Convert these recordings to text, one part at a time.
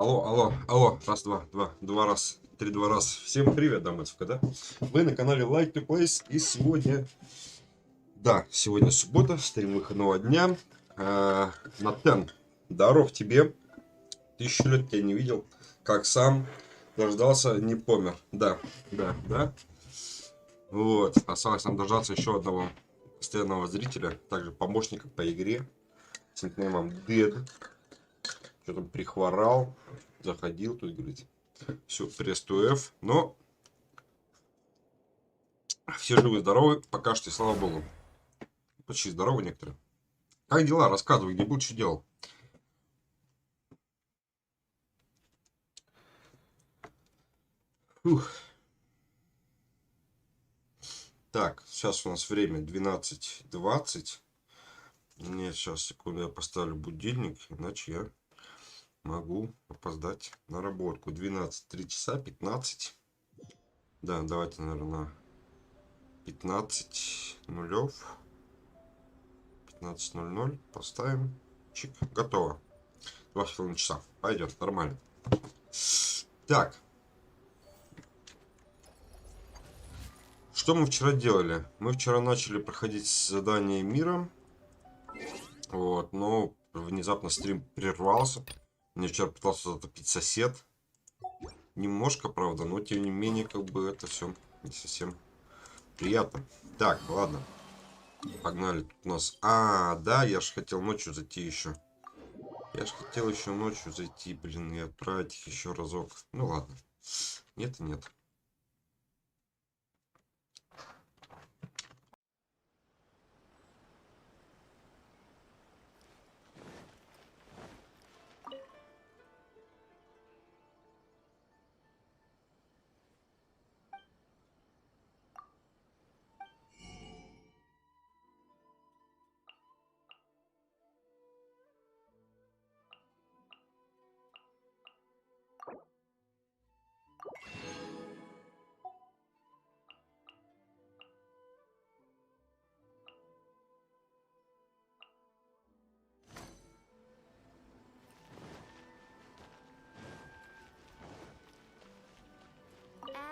Алло, алло, алло, раз, два раз, три, два раз. Всем привет, дамочка, да? Вы на канале Like to Place, и сегодня, сегодня суббота, стрим выходного дня. Натан, здоров тебе, 1000 лет тебя не видел, как сам дождался, не помер, да. Вот, осталось нам дождаться еще одного постоянного зрителя, также помощника по игре, с никнеймом Dead. Что там прихворал, заходил, тут говорит, все, пресс F, но все живы-здоровы, пока что, и слава богу. Почти здоровы некоторые. Как дела? Рассказывай, где был, что делал. Фух. Так, сейчас у нас время 12:20. Нет, сейчас, секунду, я поставлю будильник, иначе я могу опоздать на работу. 12, 3 часа, 15. Да, давайте, наверное, 15:00. 15:00 поставим. Чик, готово. 2,5 часа. Пойдет, нормально. Так. Что мы вчера делали? Мы вчера начали проходить задание мира. Вот, но внезапно стрим прервался. Мне вчера пытался затопить сосед. Немножко, правда, но тем не менее, как бы это все не совсем приятно. Так, ладно. Погнали. Тут у нас... да, я же хотел ночью зайти еще. Я же хотел еще ночью зайти, блин, и отправить их еще разок. Ну ладно. Нет и нет.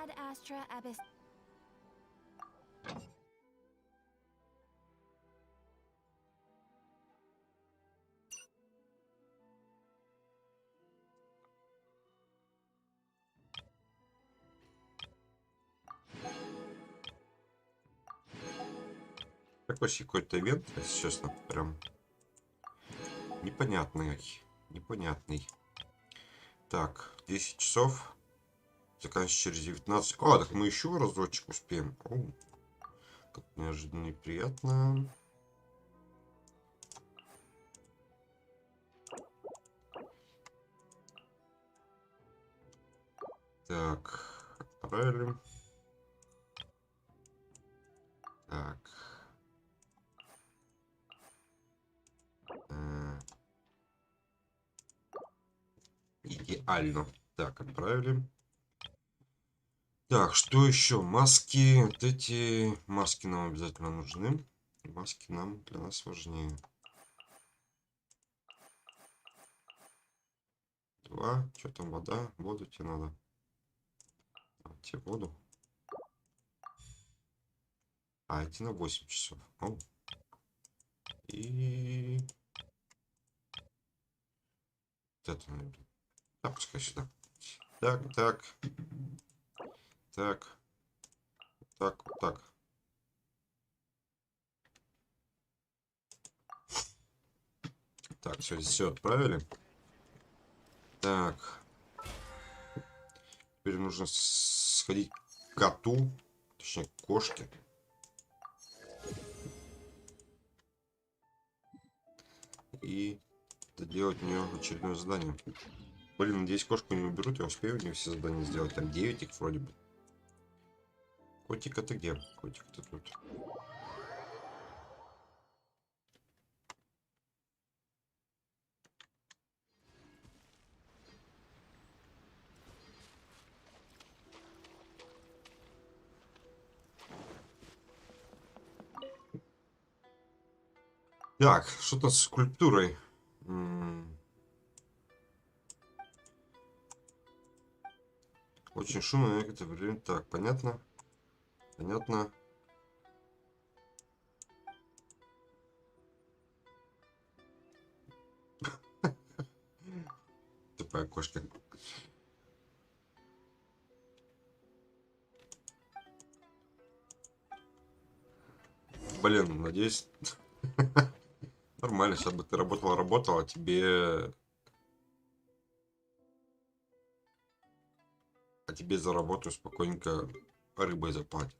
Ad Astra Abyss. Такой какой-то ивент, если честно, прям непонятный. Непонятный. Так, 10 часов. Заканчивается через 19. Так мы еще разочек успеем. Как неожиданно и приятно. Так, отправили. Так. Идеально. Так, отправили. Так, что еще? Маски. Вот эти маски нам обязательно нужны. Маски нам для нас важнее. 2. Что там, вода? Воду тебе надо. Тебе воду. Идти на 8 часов. И... Вот это, наверное. Да, пускай сюда. Так. Вот так. Так, все, здесь все отправили. Так. Теперь нужно сходить к коту. Точнее, к кошке. И доделать у нее очередное задание. Блин, надеюсь, кошку не уберут. Я успею у нее все задания сделать. Там 9 их вроде бы. Котик, ты где? Котик, ты тут. Так, что-то с скульптурой. Очень шумно некоторое время. Так, понятно. Понятно. Тупая кошка. Блин, надеюсь... Нормально, сейчас бы ты работала, а тебе... А тебе за работу спокойненько рыбой заплатят.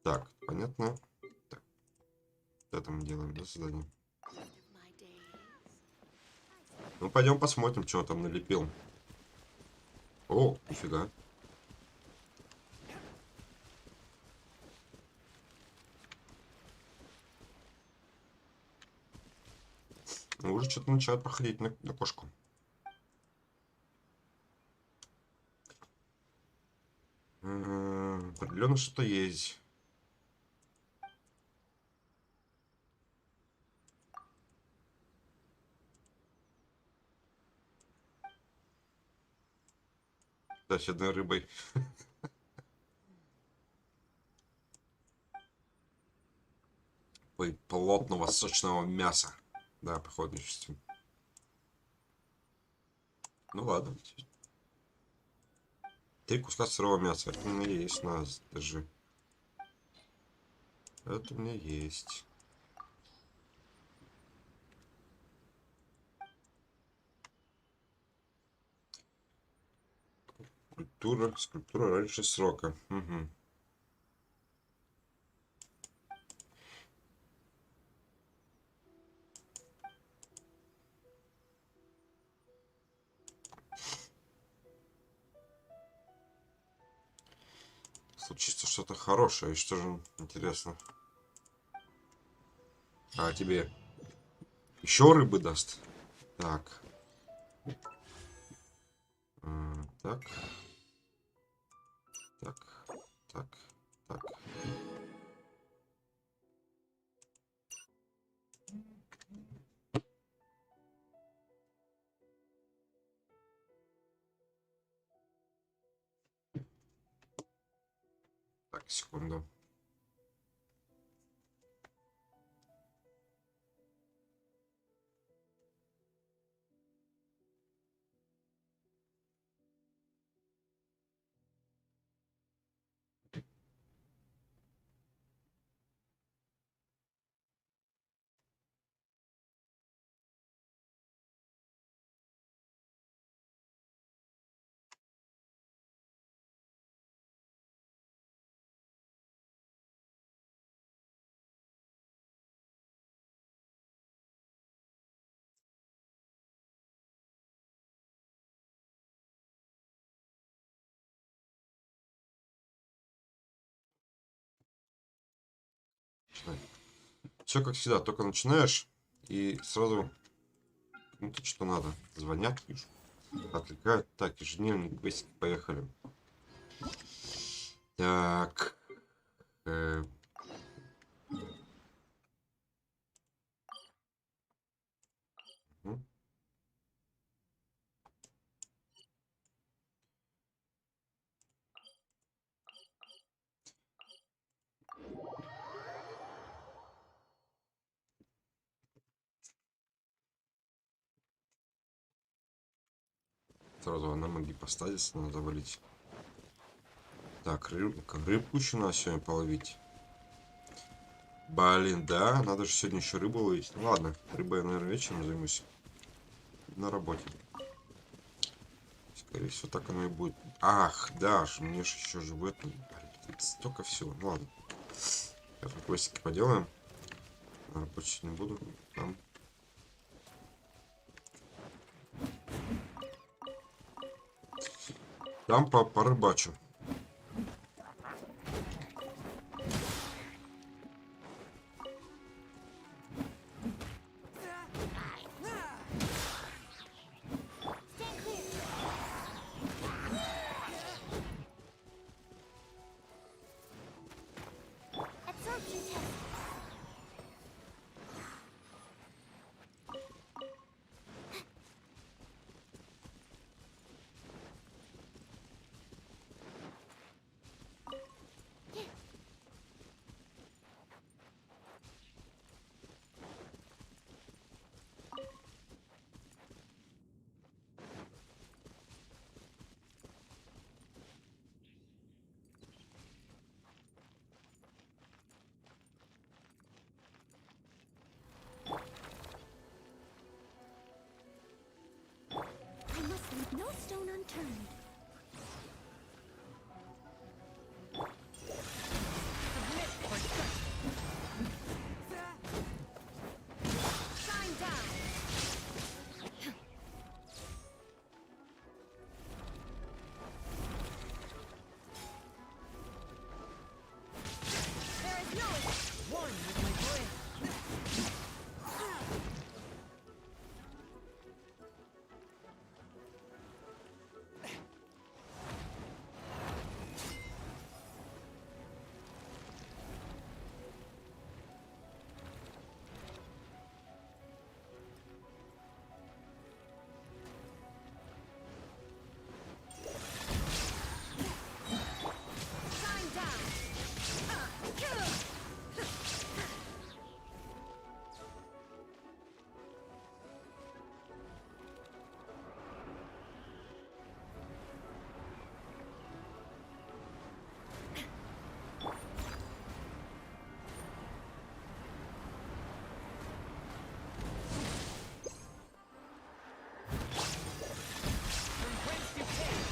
Так, понятно. Так, это мы делаем, да, задание? Ну, пойдем посмотрим, что он там налепил. О, нифига. Ну, уже что-то начинает походить на кошку. Определенно что-то есть. Да, с одной рыбой. Ой, плотного, сочного мяса. Да, походу, чувствую. Ну ладно. 3 куска сырого мяса. Это у меня есть, на, держи. Это у меня есть. Скульптура раньше срока. Угу. Случится что-то хорошее. И что же интересно? А тебе еще рыбы даст? Так. Так. Так. Так. Так. Так, секунду. Все как всегда, только начинаешь и сразу ну то что надо. Звонят, пишут, отвлекают. Так, ежедневник, квестики, поехали. Так. Мгм. Сразу на ноги поставить, надо завалить. Так, рыбку еще надо сегодня половить. Блин, да, надо же сегодня еще рыбу ловить. Ну, ладно, рыбой я, наверное, вечером займусь. На работе. Скорее всего, так оно и будет. Ах, да, мне же еще же в этом. Блин, столько всего. Ну ладно. Сейчас мы квестики поделаем. На работе не буду. Там. Там по рыбачу. Absorption test. No stone unturned. Submit or shut. Shine down. There is no one with my blade. Shine down. From whence you came.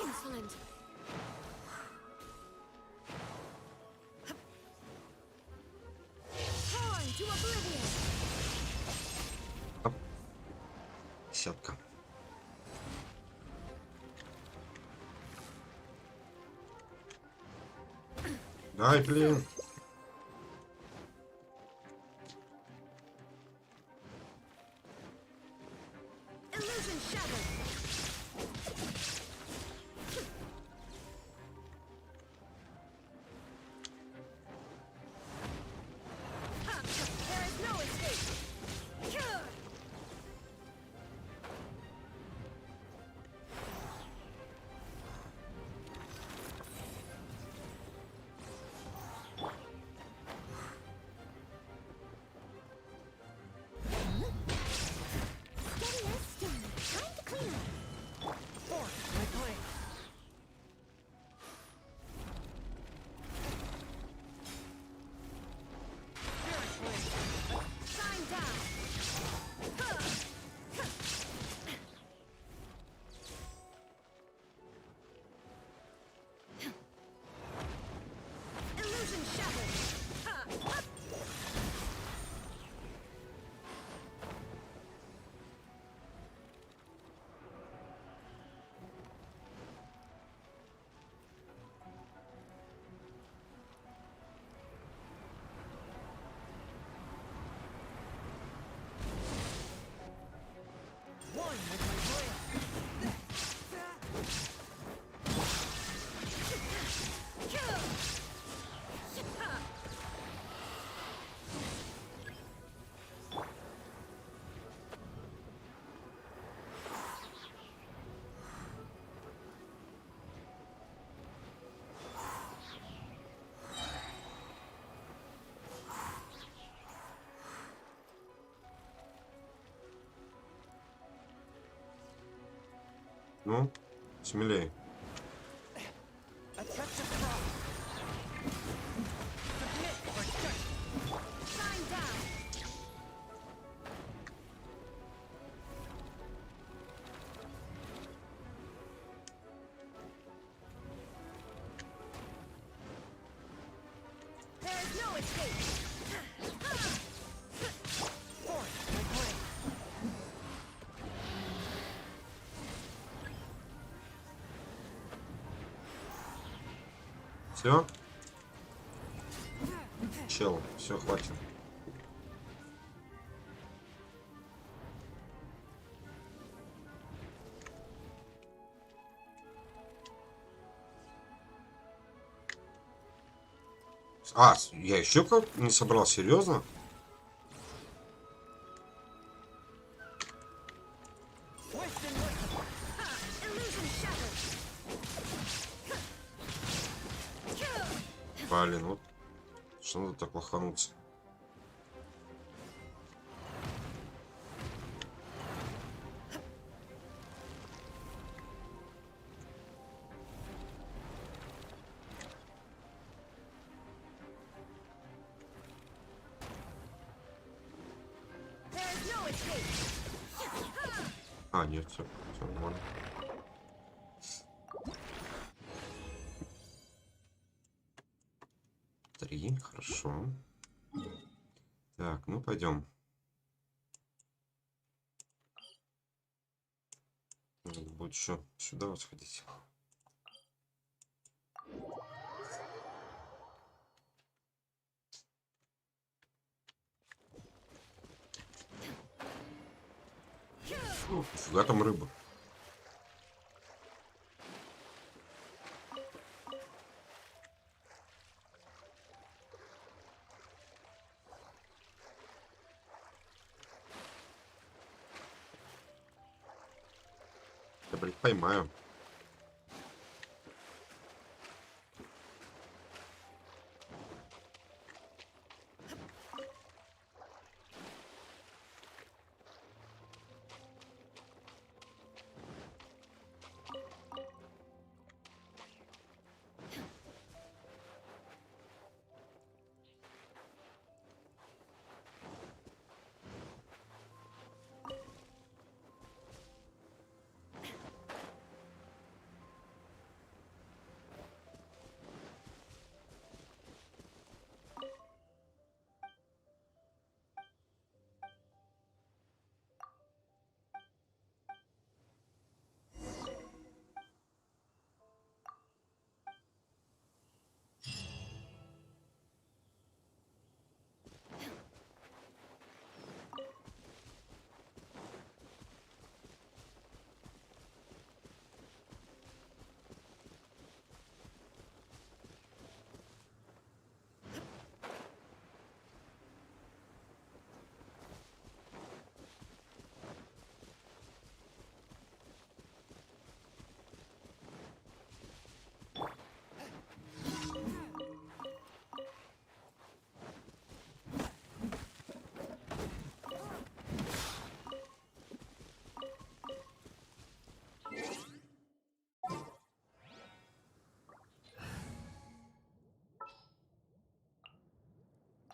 Insolent. Torn to oblivion. Десятка. Дай, блин. Illusion shattered. There is no escape. Steady as stone. Time to clean up. Force my blade. Spirit blade. Shine down. Illusion shattered. One with my blade. Ну, смелее. A touch of frost. Submit or shut. Shine down. There is no escape. Force my blade. Все? Чел, все, хватит. А, я еще как не собрал, серьезно? Блин, вот Что надо так лохануться? There's no escape. А, нет, все нормально. Три, хорошо. Так, ну пойдем. Надо будет еще сюда вот сходить. Фига там рыба. Я, блин, поймаю.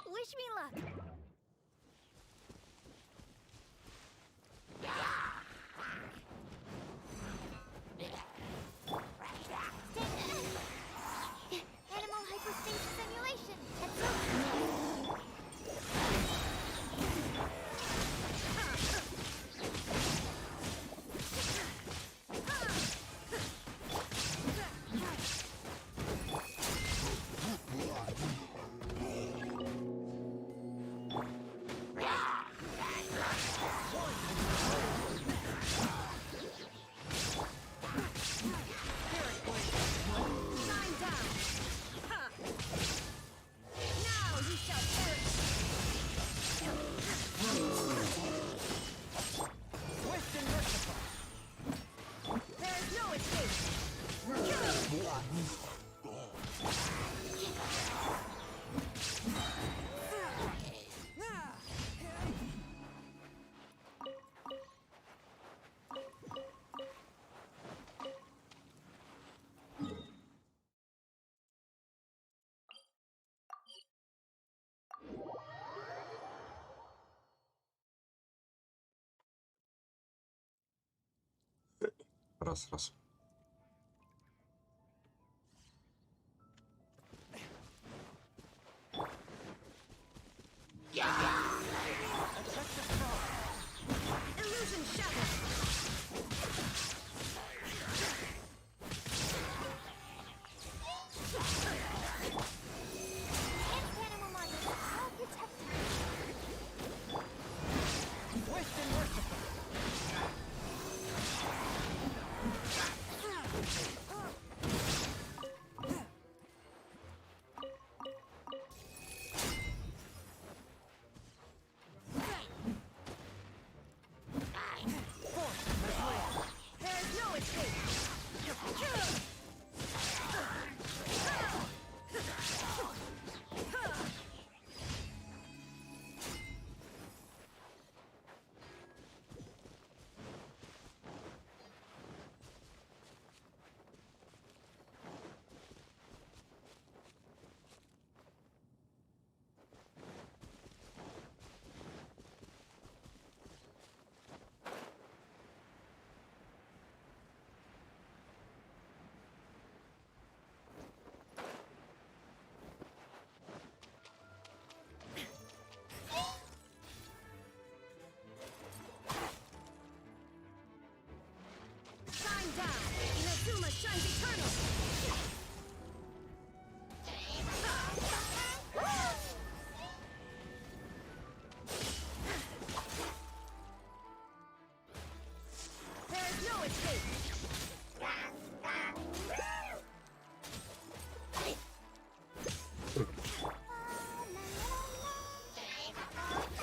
Wish me luck. Animal hypostasis simulation. That's so Shine down. Ha. Now you shall perish. Swift and merciful. There is no escape. Раз. Illusion shattered. Animal model. I'll protect you. Swift and merciful. Inazuma shines eternal. There is no escape.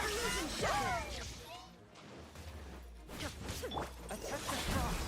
Illusion shattered. A touch of frost.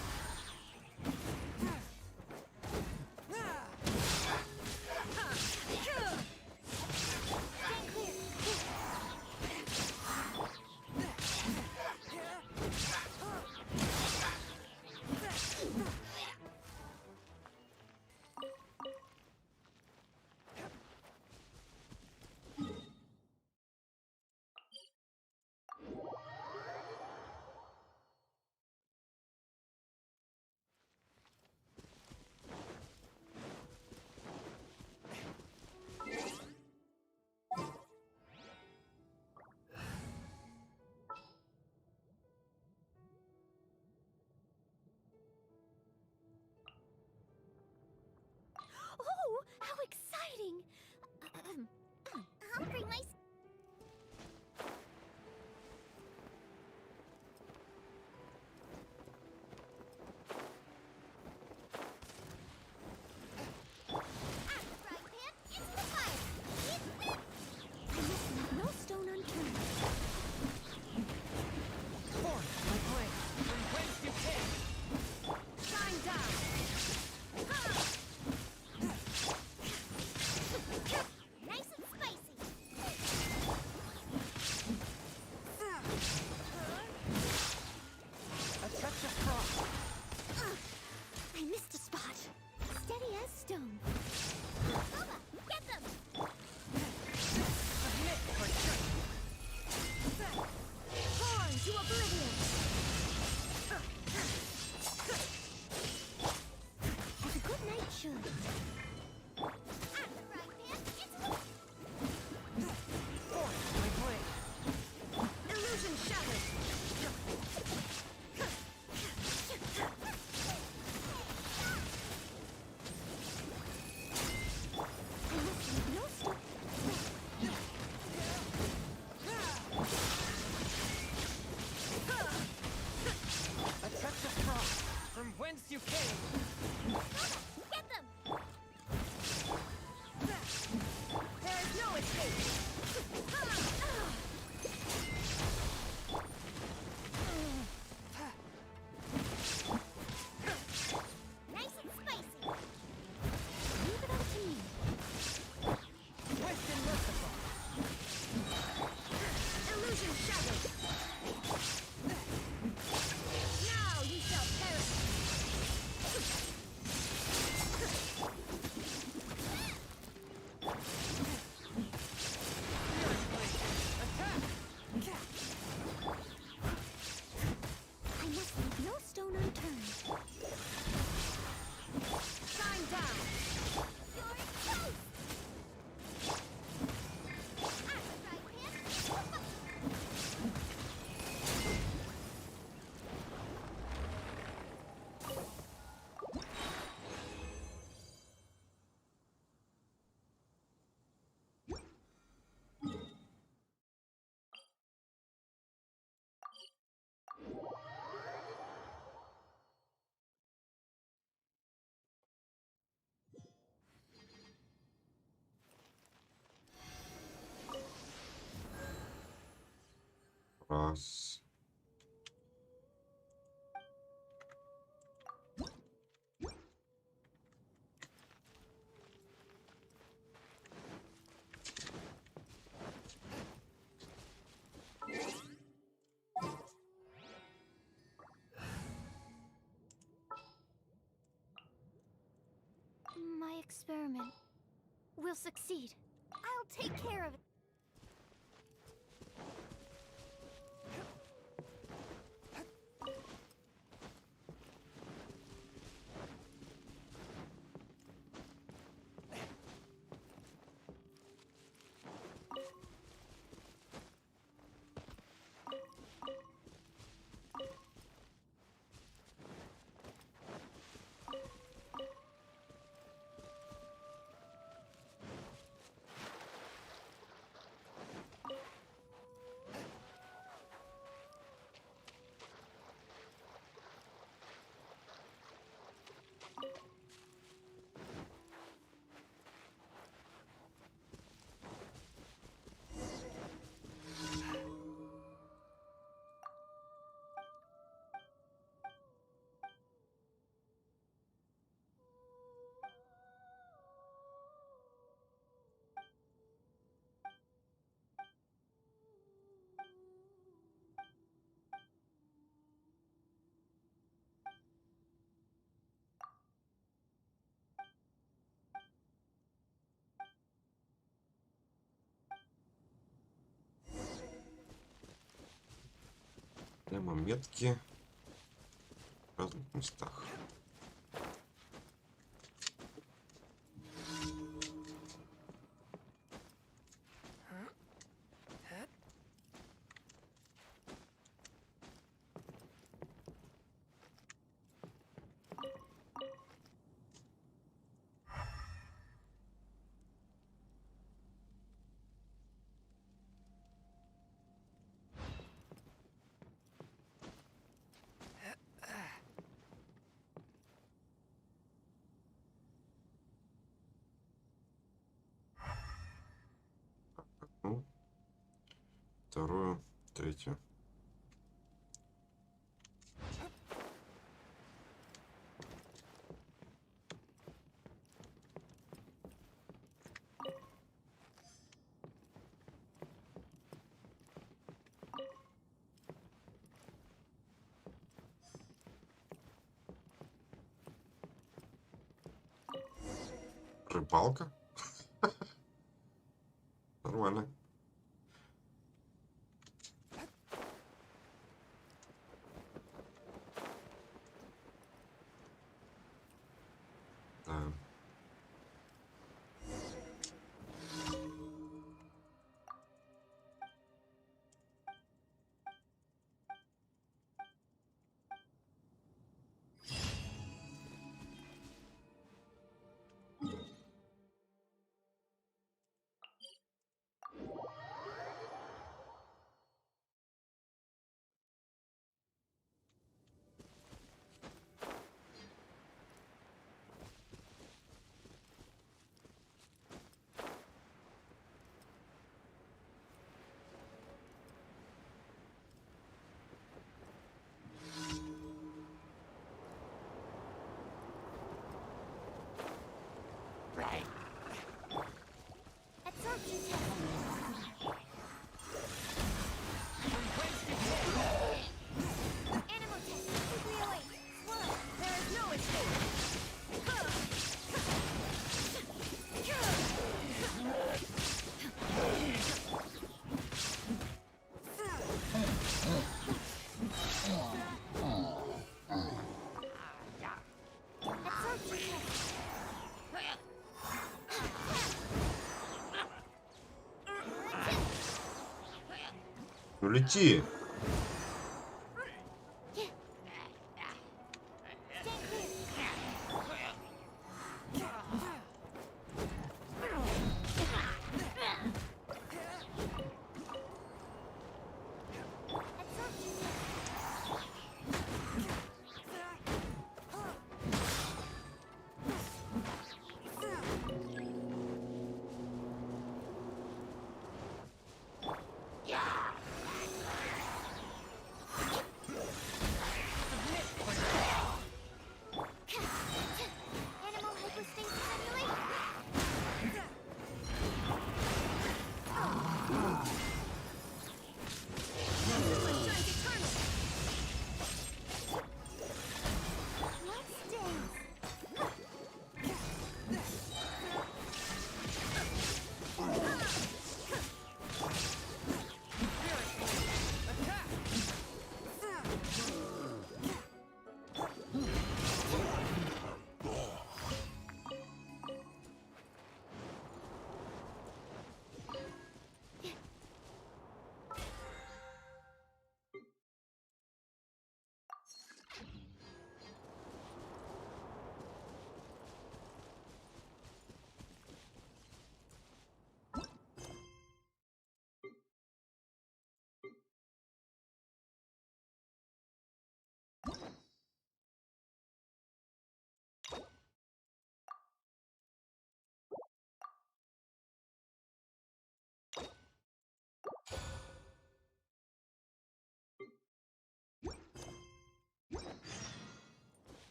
Oh, how exciting! Hungry myself. No stone unturned. Force my blade from whence you came. Shine down. Nice and spicy. A touch of frost. I missed a spot. Steady as stone. Bubba, get them! Submit for sure. Torn to oblivion! As a good knight should. Force my blade. Illusion shattered. I must leave no stone. A touch of frost. From whence you came. Get them! There is no escape. Nice and spicy. Leave it up to me. Swift and merciful. Illusion shattered. Now you shall perish. Fury blade. Attack. I must leave no stone unturned. Shine down. You're close! Раз. My experiment will succeed. I'll take care of it. Прямо метки в разных местах. Ну, вторую, третью. Рыбалка? Нормально. Да. Absorption test. Animal test. Quickly away. Swallow. There is no escape. Absorption test. Ну лети.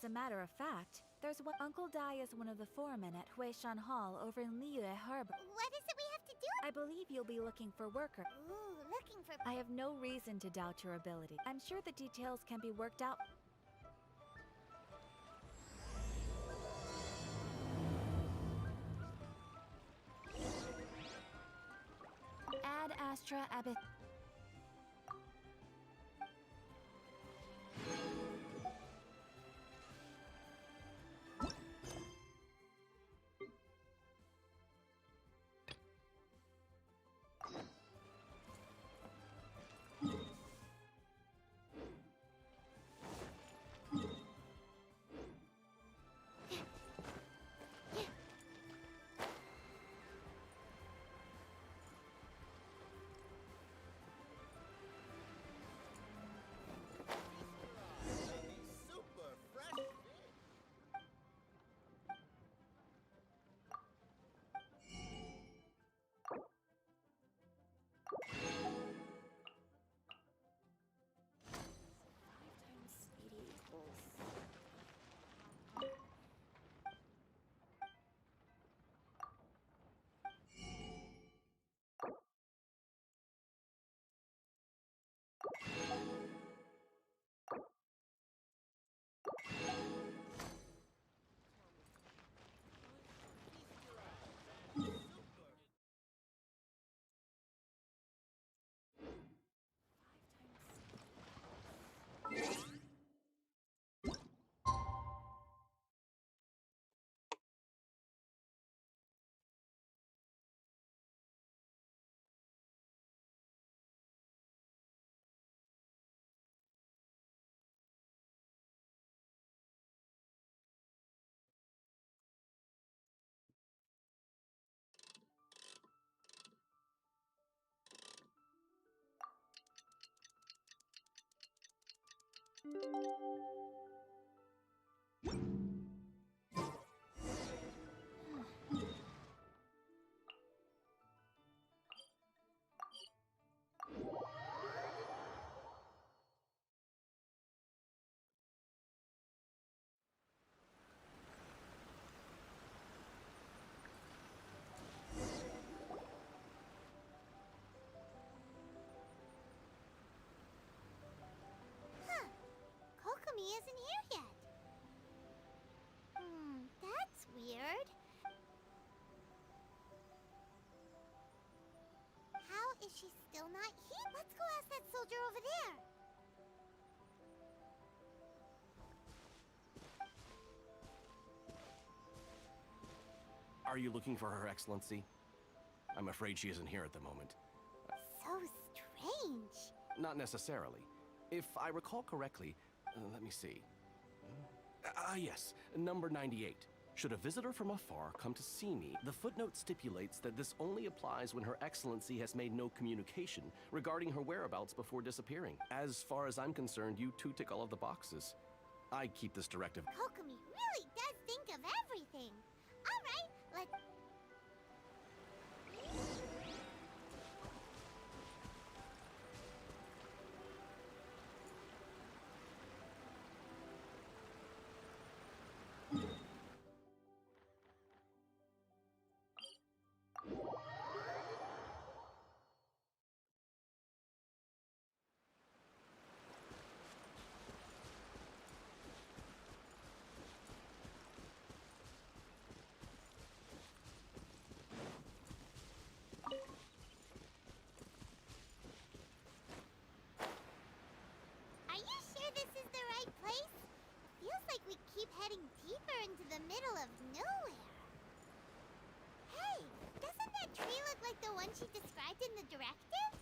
a matter of fact, there's one. Uncle Dai is one of the foremen at Huishan Hall over in Liyue Harbor. What is it we have to do? I believe you'll be looking for worker. Ooh, looking for... I have no reason to doubt your ability. I'm sure the details can be worked out. Ad Astra Abyss. Super fresh. Kokomi isn't here yet. That's weird. How is she still not here? Let's go ask that soldier over there. Are you looking for Her Excellency? I'm afraid she isn't here at the moment. So strange. Not necessarily. If I recall correctly, let me see. Yes, number 98. Should a visitor from afar come to see me, the footnote stipulates that this only applies when Her Excellency has made no communication regarding her whereabouts before disappearing. As far as I'm concerned, you two tick all of the boxes. I keep this directive. Kokomi really does think of everything. All right, let's... Are you sure this is the right place? It feels like we keep heading deeper into the middle of nowhere. Hey, doesn't that tree look like the one she described in the directive?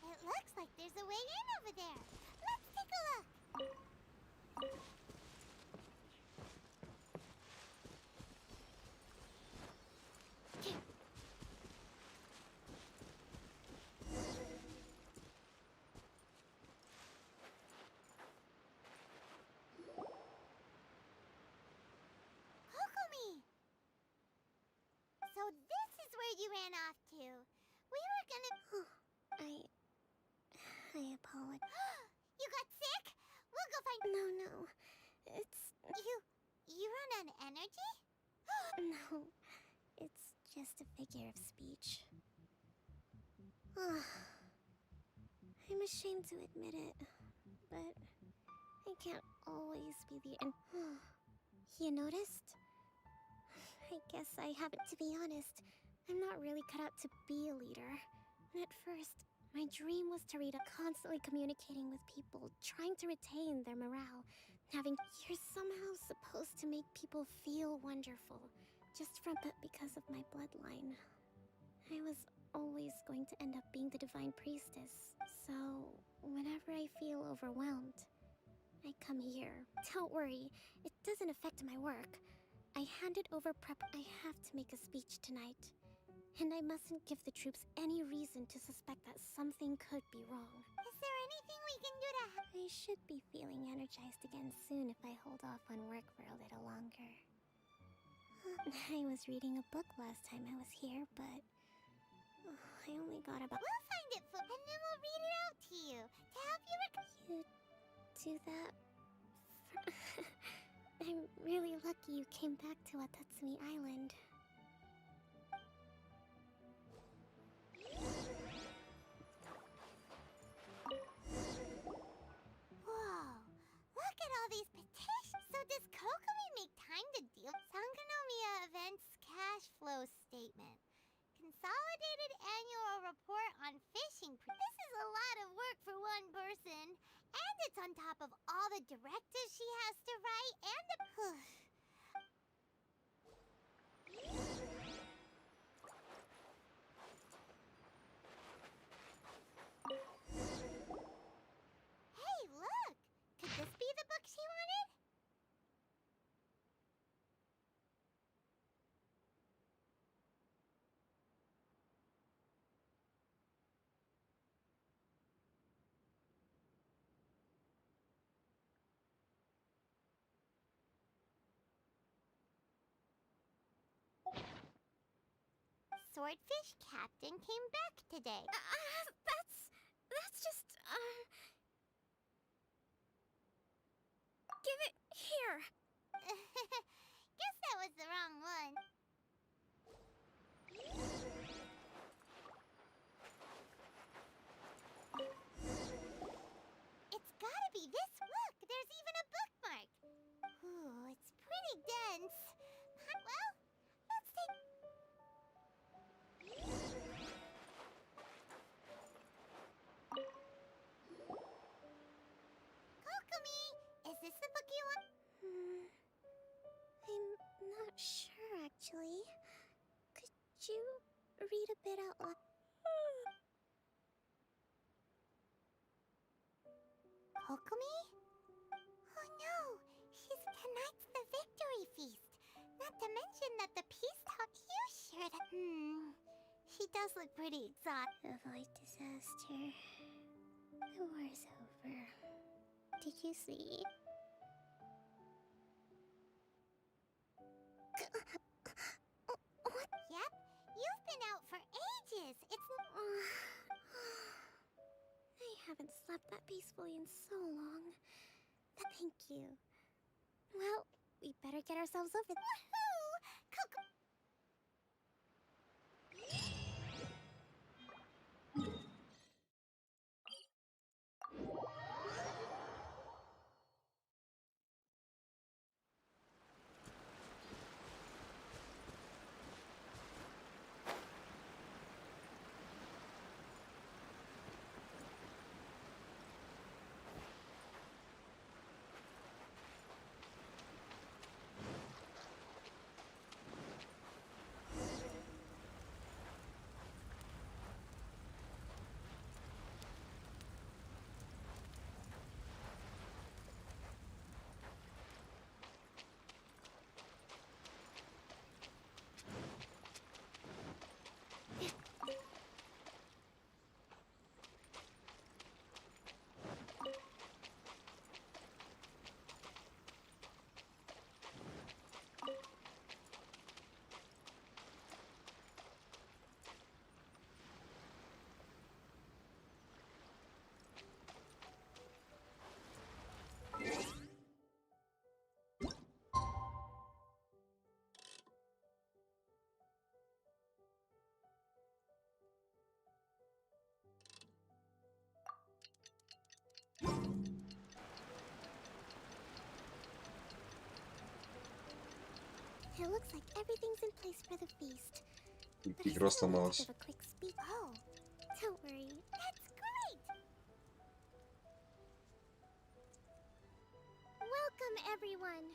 It looks like there's a way in over there. Let's take a look. Kokomi! So this is where you ran off to. We were gonna... I apologize. You got sick? We'll go find... No. You run on energy? No, it's just a figure of speech. I'm ashamed to admit it, but I can't always be the You noticed? I guess I haven't. To be honest, I'm not really cut out to be a leader. And at first, my dream was to read constantly communicating with people, trying to retain their morale. You're somehow supposed to make people feel wonderful, but because of my bloodline. I was always going to end up being the divine priestess, so whenever I feel overwhelmed, I come here. Don't worry, it doesn't affect my work. I handed over prep. I have to make a speech tonight. And I mustn't give the troops any reason to suspect that something could be wrong. Is there anything we can do to help? I should be feeling energized again soon if I hold off on work for a little longer. I was reading a book last time I was here, but I only got about... We'll find it, and then we'll read it out to you to help you You do that? I'm really lucky you came back to Watatsumi Island. Whoa, look at all these petitions. So does Kokomi make time to deal? Sangonomiya Events Cash Flow Statement. Consolidated Annual Report on Fishing. This is a lot of work for one person. And it's on top of all the directives she has to write and the... Hey, look! Could this be the book she wanted? Swordfish Captain came back today. That's just, Give it here! Guess that was the wrong one. It's gotta be this. Look, there's even a bookmark. Ooh, it's pretty dense. Well, let's take... Kokomi, is this the book you want? I'm not sure, actually. Could you read a bit out loud? Kokomi? Oh no, tonight's the victory feast. Not to mention that the peace talk you shared. She does look pretty exhausted. Avoid disaster. The war's over. Did you see? What? Yep, you've been out for ages. It's... I haven't slept that peacefully in so long. Thank you. Well, we better get ourselves over there. Woohoo! Coco... It looks like everything's in place for the feast. But I Игра still want to сломалась. give a quick speech. Oh, don't worry. That's great! Welcome, everyone.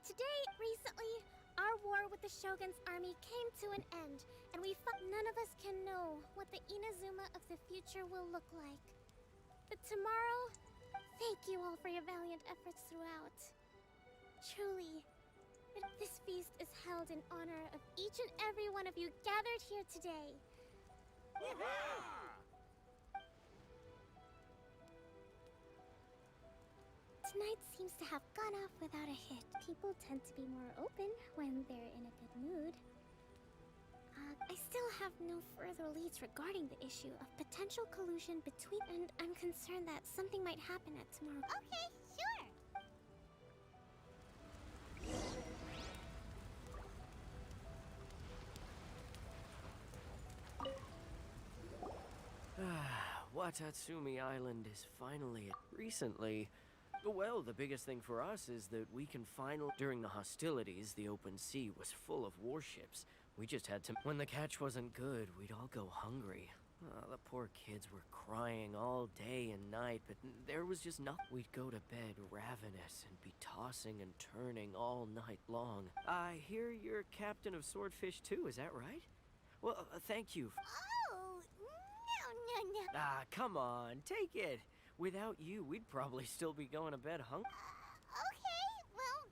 Today, recently, our war with the Shogun's army came to an end, and none of us can know what the Inazuma of the future will look like. But tomorrow, thank you all for your valiant efforts throughout. Truly, this feast is held in honor of each and every one of you gathered here today. Tonight seems to have gone off without a hit. People tend to be more open when they're in a good mood. I still have no further leads regarding the issue of potential collusion between, and I'm concerned that something might happen at tomorrow. Okay, sure. Watatsumi Island is finally recently. Well, the biggest thing for us is that we can finally. During the hostilities, the open sea was full of warships. We just had to. When the catch wasn't good, we'd all go hungry. The poor kids were crying all day and night, but there was just nothing. We'd go to bed ravenous and be tossing and turning all night long. I hear you're captain of Swordfish too, is that right? Well, thank you. Oh, no. Come on, take it. Without you, we'd probably still be going to bed hungry. Okay, well,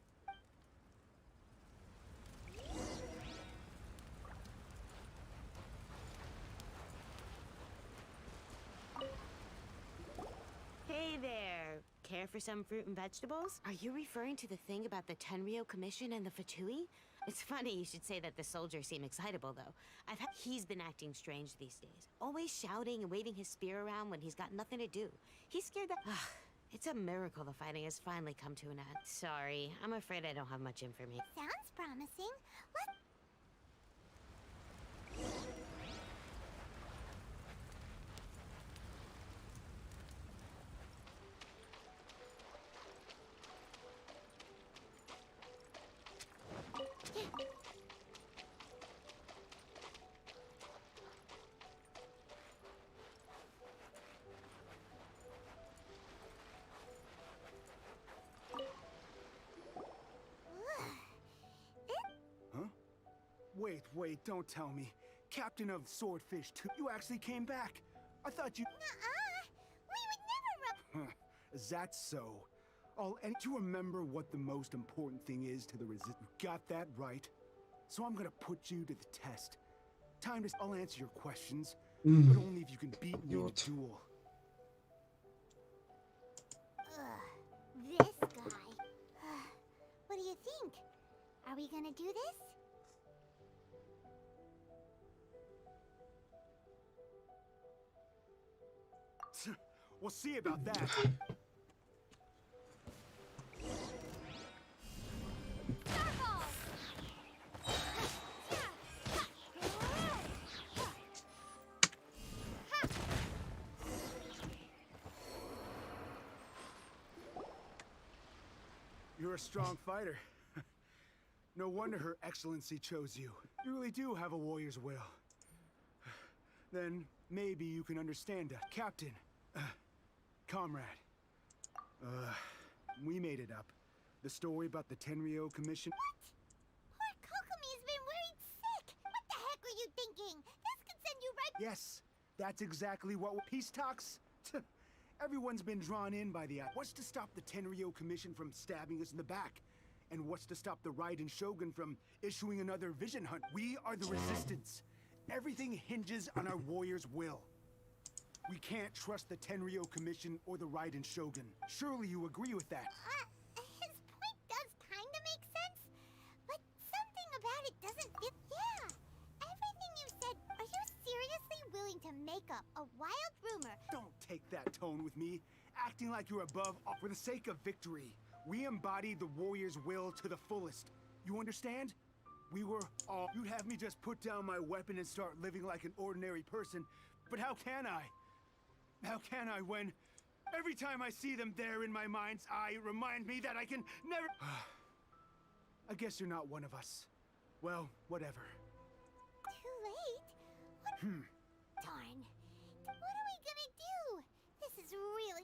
Hey there! Care for some fruit and vegetables? Are you referring to the thing about the Tenryou Commission and the Fatui? It's funny you should say that the soldiers seem excitable, though. He's been acting strange these days. Always shouting and waving his spear around when he's got nothing to do. He's scared that... It's a miracle the fighting has finally come to an end. Sorry, I'm afraid I don't have much information. sounds promising. Wait, don't tell me. Captain of Swordfish 2, you actually came back. I thought you... We would never Is that so? And do you remember what the most important thing is to the resist? You got that right. So I'm gonna put you to the test. I'll answer your questions, but only if you can beat me in a duel. This guy. What do you think? Are we gonna do this? We'll see about that. You're a strong fighter. No wonder Her Excellency chose you. You really do have a warrior's will. Then maybe you can understand that. Captain, comrade, we made it up. The story about the Tenryou Commission. What? Poor Kokomi's been worried sick. What the heck were you thinking? This could send you right... Yes, that's exactly what peace talks. Everyone's been drawn in by the... What's to stop the Tenryou Commission from stabbing us in the back? And what's to stop the Raiden Shogun from issuing another vision hunt? We are the resistance. Everything hinges on our warrior's will. We can't trust the Tenryou Commission or the Raiden Shogun. Surely you agree with that? His point does kinda make sense, but something about it doesn't fit. Yeah, everything you said. Are you seriously willing to make up a wild rumor? Don't take that tone with me, acting like you're above all. For the sake of victory, we embody the warrior's will to the fullest. You understand? We were all... You'd have me just put down my weapon and start living like an ordinary person, but how can I? How can I when every time I see them there in my mind's eye, it reminds me that I can never... I guess you're not one of us. Well, whatever. Too late? What? Darn. What are we gonna do? This is really...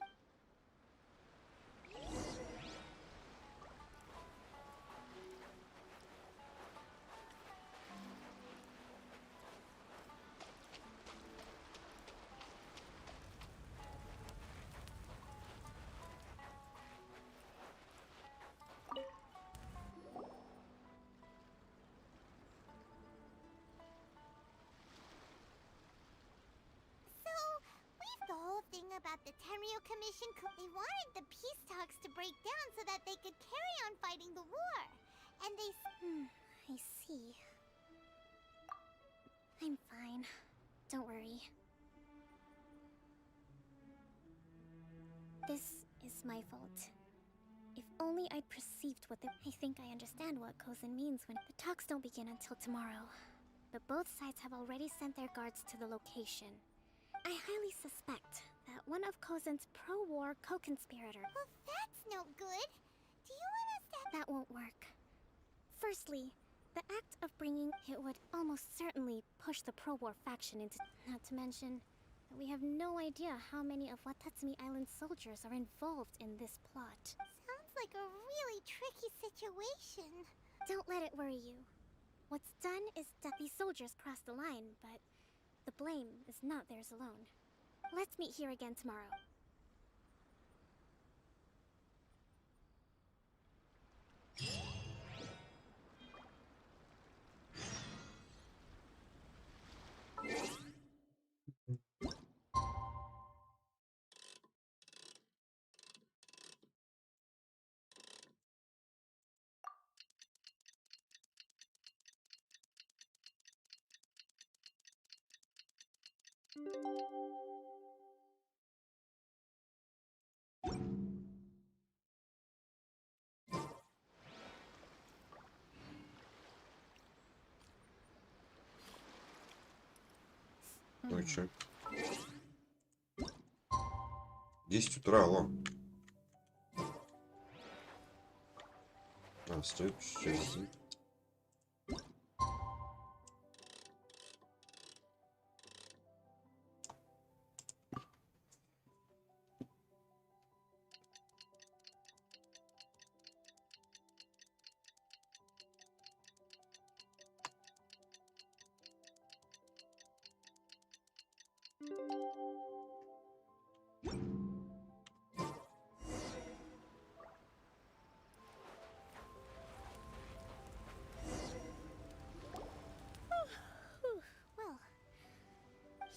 The whole thing about the Tenryo Commission, they wanted the peace talks to break down so that they could carry on fighting the war. And they... I see. I'm fine. Don't worry. This is my fault. If only I'd perceived what I think I understand what Kozen means when the talks don't begin until tomorrow. But both sides have already sent their guards to the location. I highly suspect that one of Kozen's pro-war co-conspirator... Well, that's no good. Do you want us to... That won't work. Firstly, the act of bringing it would almost certainly push the pro-war faction into... Not to mention that we have no idea how many of Watatsumi Island soldiers are involved in this plot. Sounds like a really tricky situation. Don't let it worry you. What's done is that these soldiers crossed the line, but... the blame is not theirs alone. Let's meet here again tomorrow. Ну и чё? 10 утра, алло. А, стоит сейчас. Well,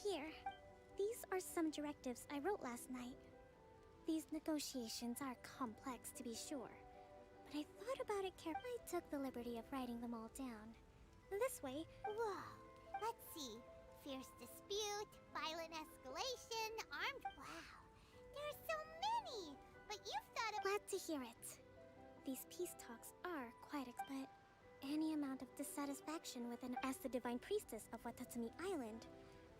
here. These are some directives I wrote last night. These negotiations are complex, to be sure. But I thought about it carefully. I took the liberty of writing them all down. This way... Whoa. Let's see. Fierce dispute, violent escalation, armed... Wow. There are so many! But you've thought of... Glad to hear it. These peace talks are quite but any amount of dissatisfaction with as the divine priestess of Watatsumi Island,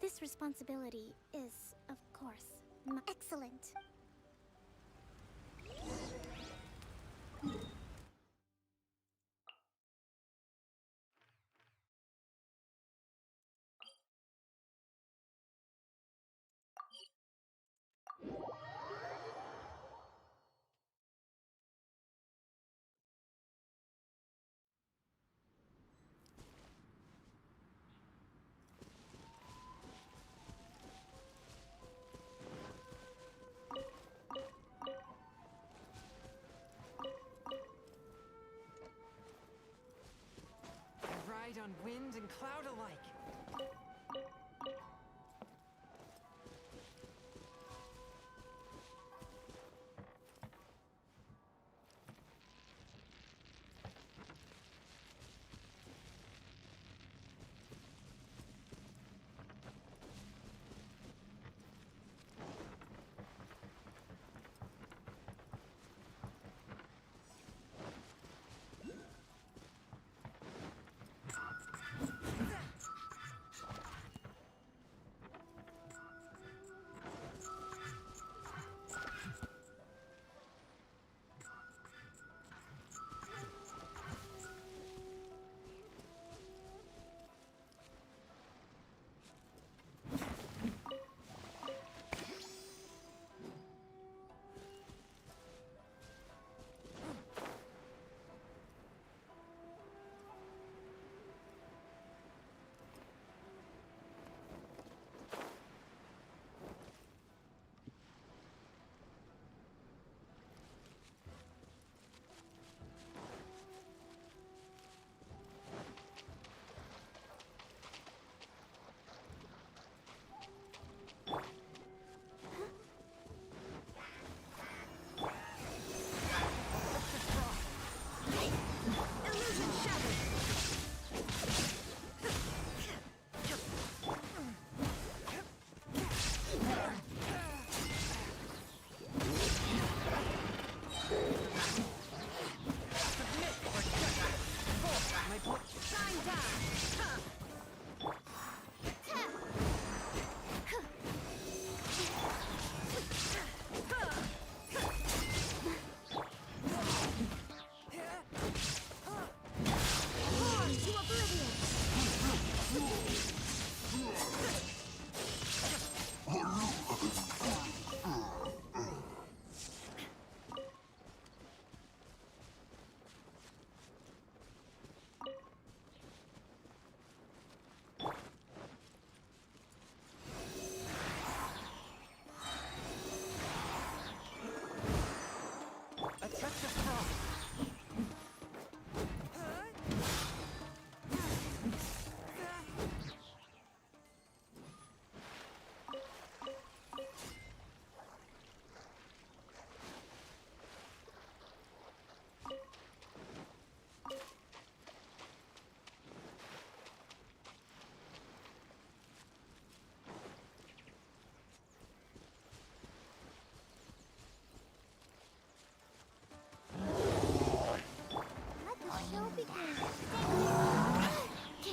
this responsibility is, of course, excellent. Ride on wind and cloud alike.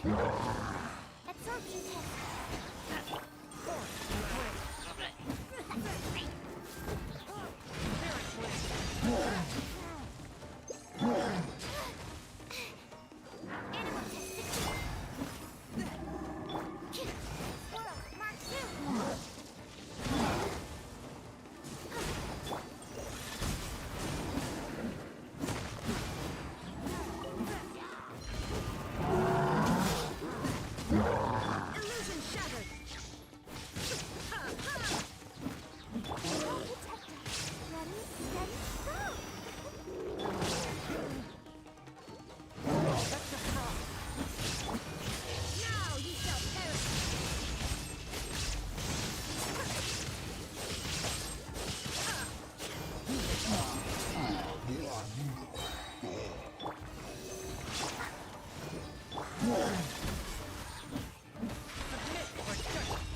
Absorption test. Animal test 60. Whoa, Mark 2. Illusion shattered. Ready, steady, go! Now you shall perish.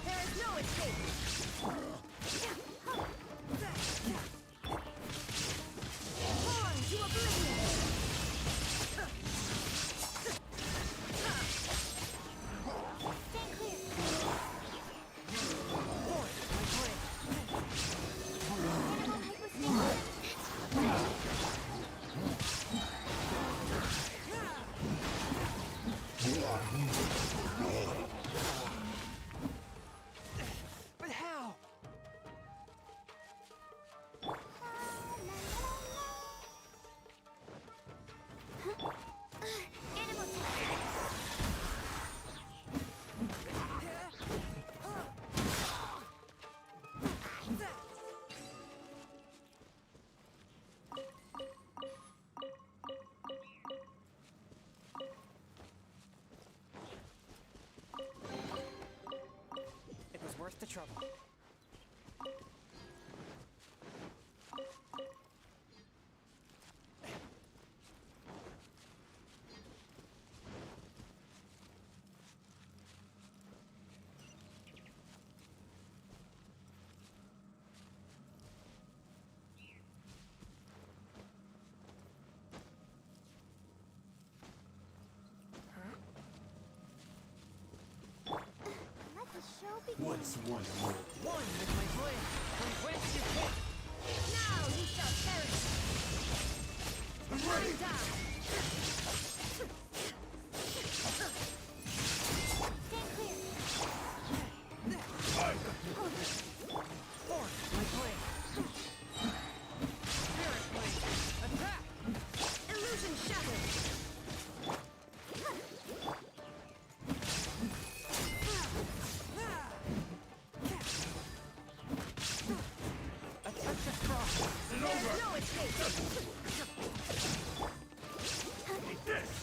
There is no escape. Born to oblivion. Stand clear. Animal hypostimulation. But how? Animal test. It was worth the trouble. Let the show begin. What's one more? One with my blade. From whence you came. Now you shall perish. One die. Stand clear. Force my blade. Spirit blade. Attack. Illusion shattered. A touch of frost. There's no escape. Eat this!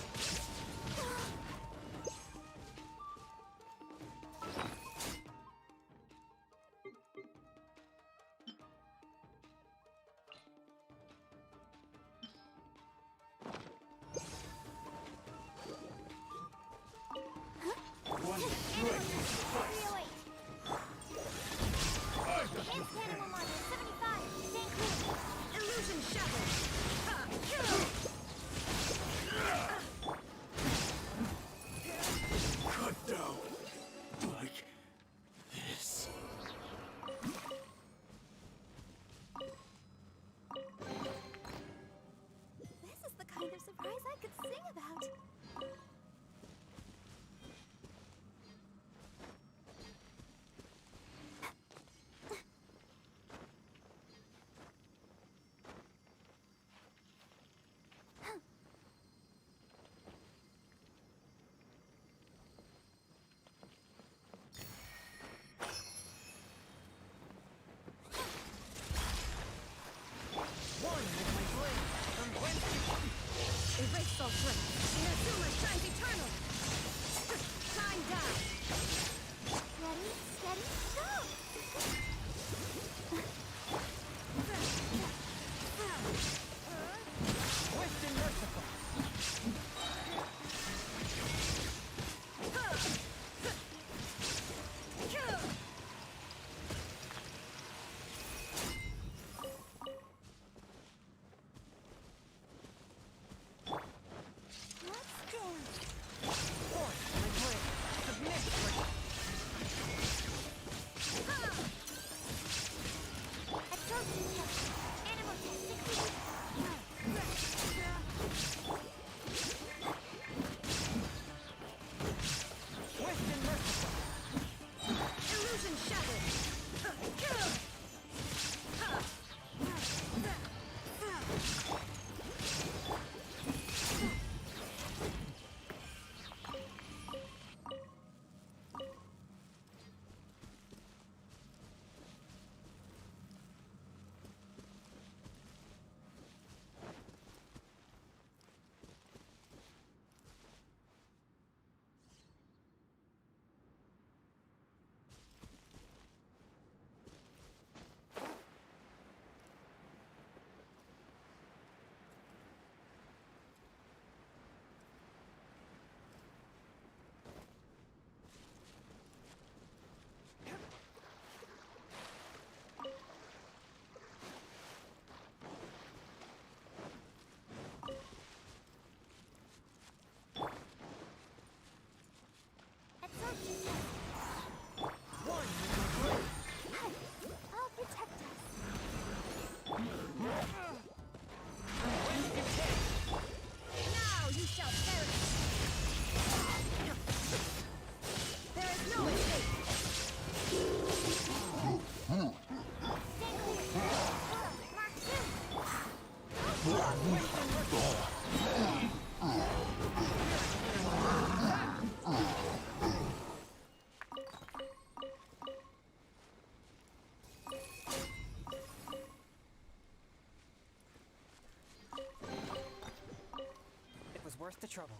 worth the trouble.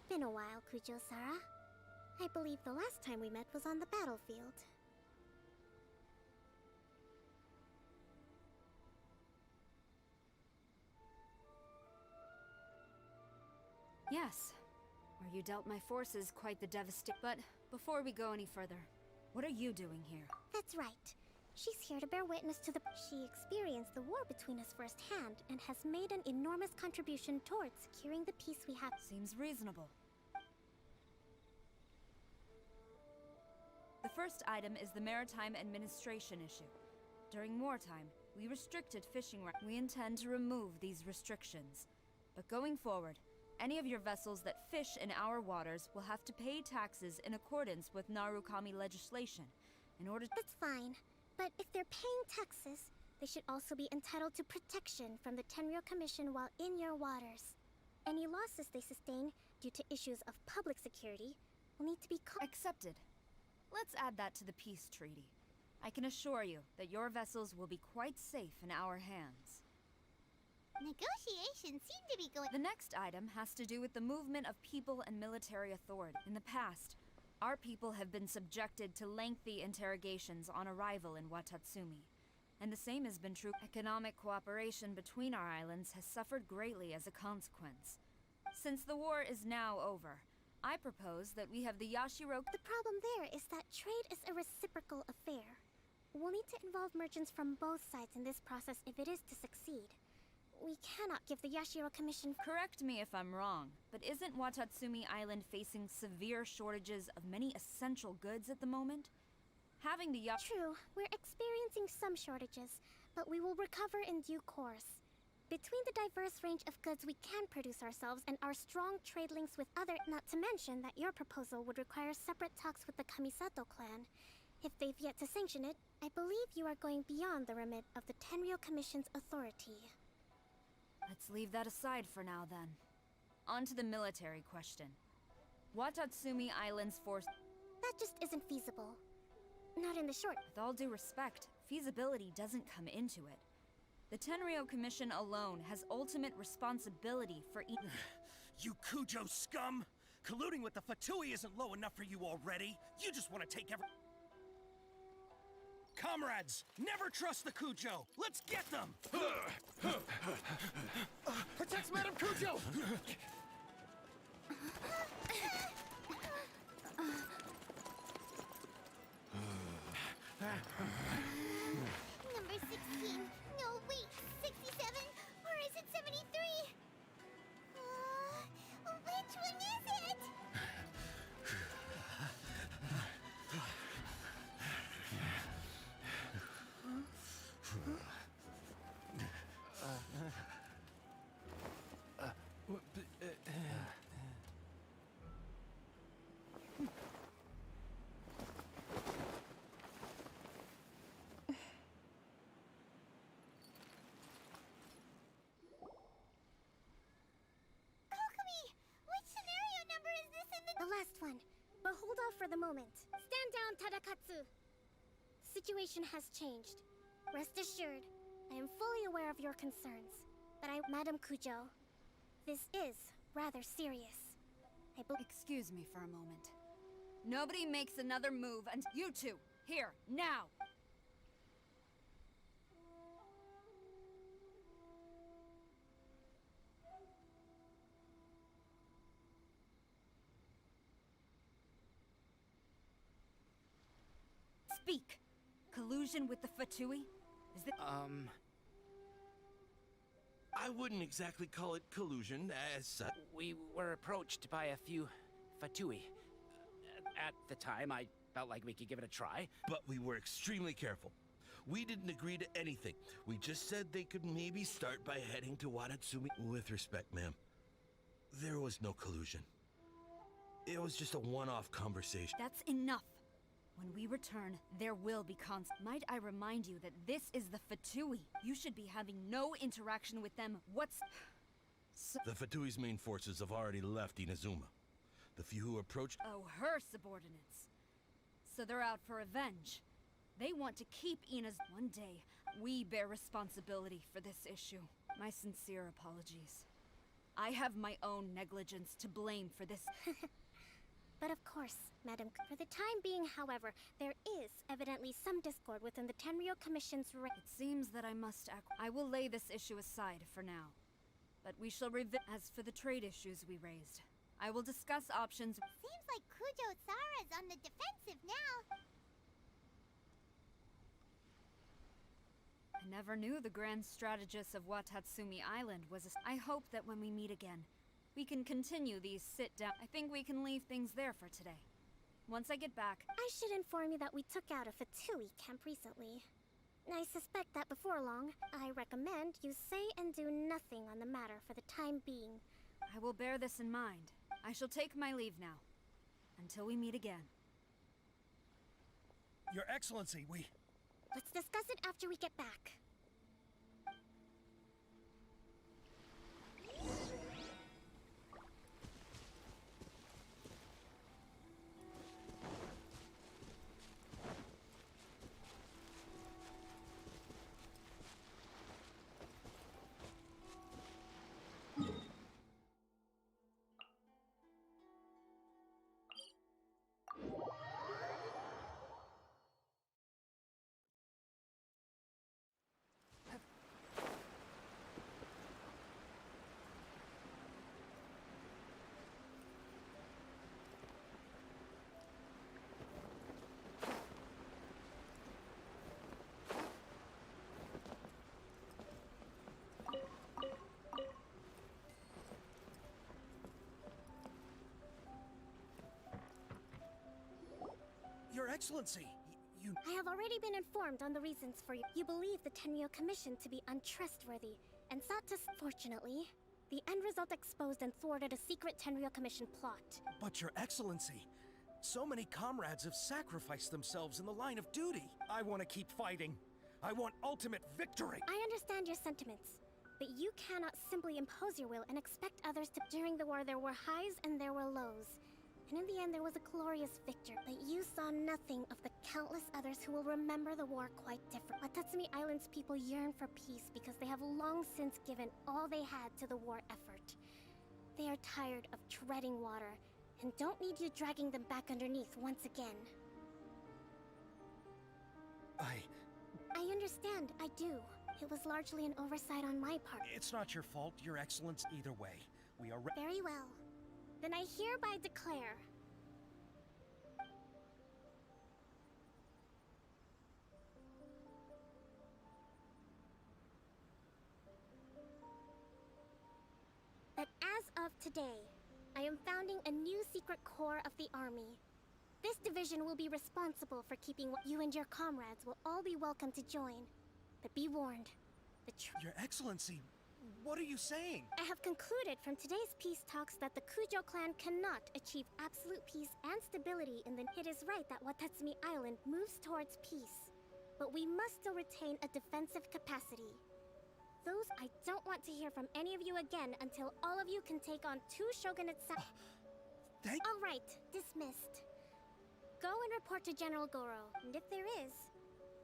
Been a while, Kujo-Sara. I believe the last time we met was on the battlefield. Yes, where you dealt my forces quite the devastation. But before we go any further, what are you doing here? That's right. She's here to bear witness to the... She experienced the war between us firsthand and has made an enormous contribution towards securing the peace we have. Seems reasonable. The first item is the maritime administration issue. During wartime, we restricted fishing rights. We intend to remove these restrictions. But going forward, any of your vessels that fish in our waters will have to pay taxes in accordance with Narukami legislation in order to... That's fine. But if they're paying taxes, they should also be entitled to protection from the Tenryou Commission while in your waters. Any losses they sustain due to issues of public security will need to be accepted. Let's add that to the peace treaty. I can assure you that your vessels will be quite safe in our hands. Negotiations seem to be going... The next item has to do with the movement of people and military authority. In the past, our people have been subjected to lengthy interrogations on arrival in Watatsumi. And the same has been true. Economic cooperation between our islands has suffered greatly as a consequence. Since the war is now over, I propose that we have the Yashiro... The problem there is that trade is a reciprocal affair. We'll need to involve merchants from both sides in this process if it is to succeed. We cannot give the Yashiro Commission... Correct me if I'm wrong, but isn't Watatsumi Island facing severe shortages of many essential goods at the moment? Having the True, we're experiencing some shortages, but we will recover in due course. Between the diverse range of goods we can produce ourselves and our strong trade links with other... Not to mention that your proposal would require separate talks with the Kamisato clan. If they've yet to sanction it, I believe you are going beyond the remit of the Tenryou Commission's authority. Let's leave that aside for now, then. On to the military question. Watatsumi Island's force... That just isn't feasible. Not in the short... With all due respect, feasibility doesn't come into it. The Tenryou Commission alone has ultimate responsibility for You Kujo scum! Colluding with the Fatui isn't low enough for you already! You just want to take every... Comrades, never trust the Kujo! Let's get them! Protect Madam Kujo! Number 16. No, wait. 67? Or is it 73? Which one is it? The last one. But hold off for the moment. Stand down, Tadakatsu! Situation has changed. Rest assured, I am fully aware of your concerns. But Madam Kujo, this is rather serious. Excuse me for a moment. Nobody makes another move and you two, here, now! Speak! Collusion with the Fatui? Is this— I wouldn't exactly call it collusion, as such. We were approached by a few Fatui. At the time, I felt like we could give it a try. But we were extremely careful. We didn't agree to anything. We just said they could maybe start by heading to Watatsumi. With respect, ma'am, there was no collusion. It was just a one-off conversation. That's enough. When we return, there will be Might I remind you that this is the Fatui? You should be having no interaction with them. The Fatui's main forces have already left Inazuma. The few who approached— Oh, her subordinates. So they're out for revenge. They want to keep Ina's— One day, we bear responsibility for this issue. My sincere apologies. I have my own negligence to blame for this. But of course, Madam, for the time being, however, there is evidently some discord within the Tenryou Commission's It seems that I must act. I will lay this issue aside for now. But we shall As for the trade issues we raised, I will discuss options. Seems like Kujo-Sara's on the defensive now. I never knew the grand strategist of Watatsumi Island was I hope that when we meet again, we can continue these sit-down. I think we can leave things there for today. Once I get back— I should inform you that we took out a Fatui camp recently. I suspect that before long, I recommend you say and do nothing on the matter for the time being. I will bear this in mind. I shall take my leave now. Until we meet again. Your Excellency, we— Let's discuss it after we get back. Your Excellency, you— I have already been informed on the reasons for you. You believe the Tenryou Commission to be untrustworthy, and sought to— Fortunately, the end result exposed and thwarted a secret Tenryou Commission plot. But Your Excellency, so many comrades have sacrificed themselves in the line of duty. I want to keep fighting. I want ultimate victory. I understand your sentiments, but you cannot simply impose your will and expect others to— During the war, there were highs and there were lows. And in the end, there was a glorious victor. But you saw nothing of the countless others who will remember the war quite different. Watatsumi Island's people yearn for peace because they have long since given all they had to the war effort. They are tired of treading water, and don't need you dragging them back underneath once again. I understand, I do. It was largely an oversight on my part. It's not your fault, Your Excellency, either way. We are— Very well. Then I hereby declare that as of today, I am founding a new secret corps of the army. This division will be responsible for keeping what you and your comrades will all be welcome to join. But be warned, Your Excellency, what are you saying? I have concluded from today's peace talks that the Kujo clan cannot achieve absolute peace and stability in the— It is right that Watatsumi Island moves towards peace, but we must still retain a defensive capacity. I don't want to hear from any of you again until all of you can take on 2 shogunates. All right, dismissed. Go and report to General Goro, and if there is,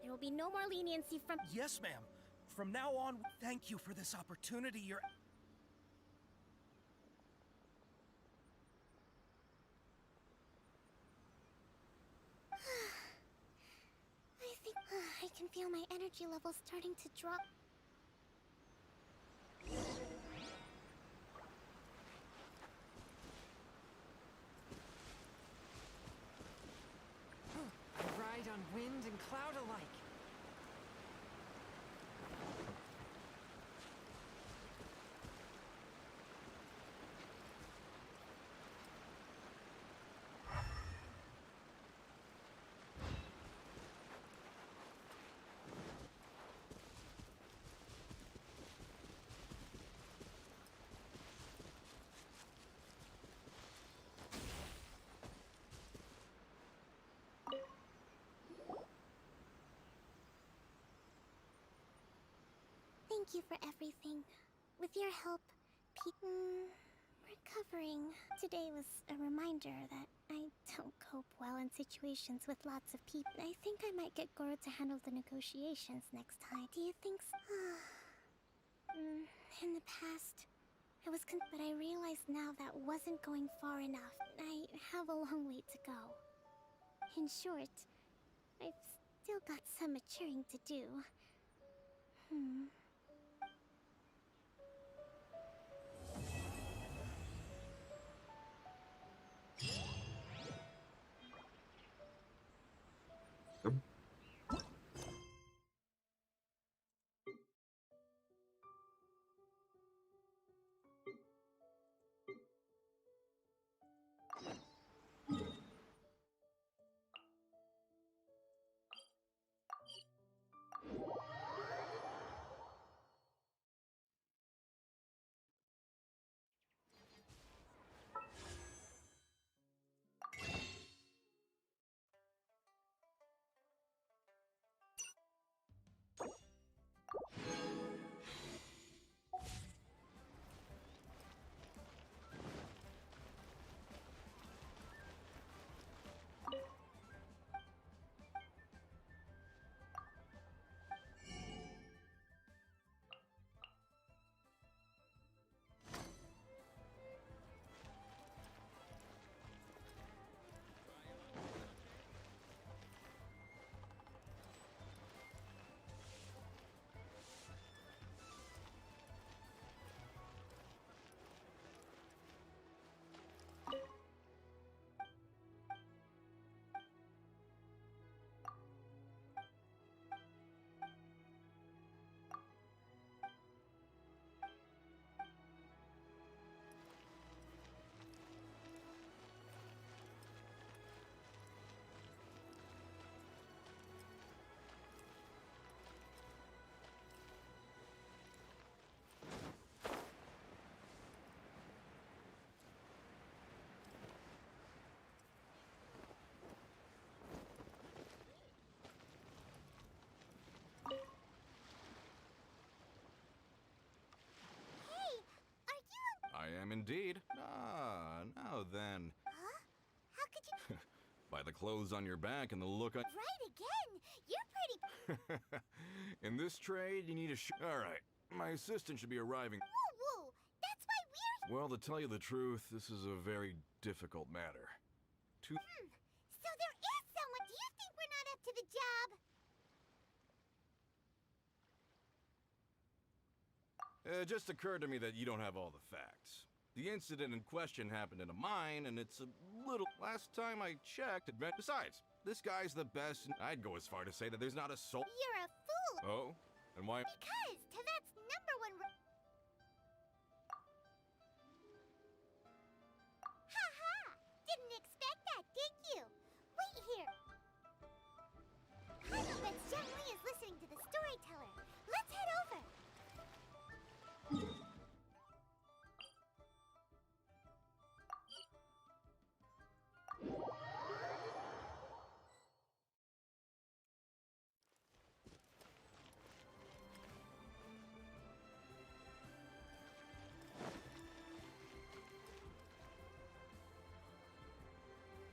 there will be no more leniency from— Yes, ma'am. From now on, thank you for this opportunity. You're... I think I can feel my energy levels starting to drop. I ride on wind and cloud alike. Thank you for everything. With your help, recovering. Today was a reminder that I don't cope well in situations with lots of people. I think I might get Goro to handle the negotiations next time. Do you think so? In the past, but I realized now that wasn't going far enough. I have a long way to go. In short, I've still got some maturing to do. I am indeed. Ah, now then. Huh? How could you... By the clothes on your back and the look on... Right again! You're pretty... In this trade, you need a Alright, my assistant should be arriving... Woo-woo! That's why we're... Well, to tell you the truth, this is a very difficult matter. So there is someone... Do you think we're not up to the job? It just occurred to me that you don't have all the facts. The incident in question happened in a mine, and it's a little... Last time I checked, besides, this guy's the best, and I'd go as far to say that there's not a soul... You're a fool! Oh? And why... Because Tavet's #1... Ha-ha! Didn't expect that, did you? Wait here! I bet Zhang Li is listening to the storyteller. Let's head over!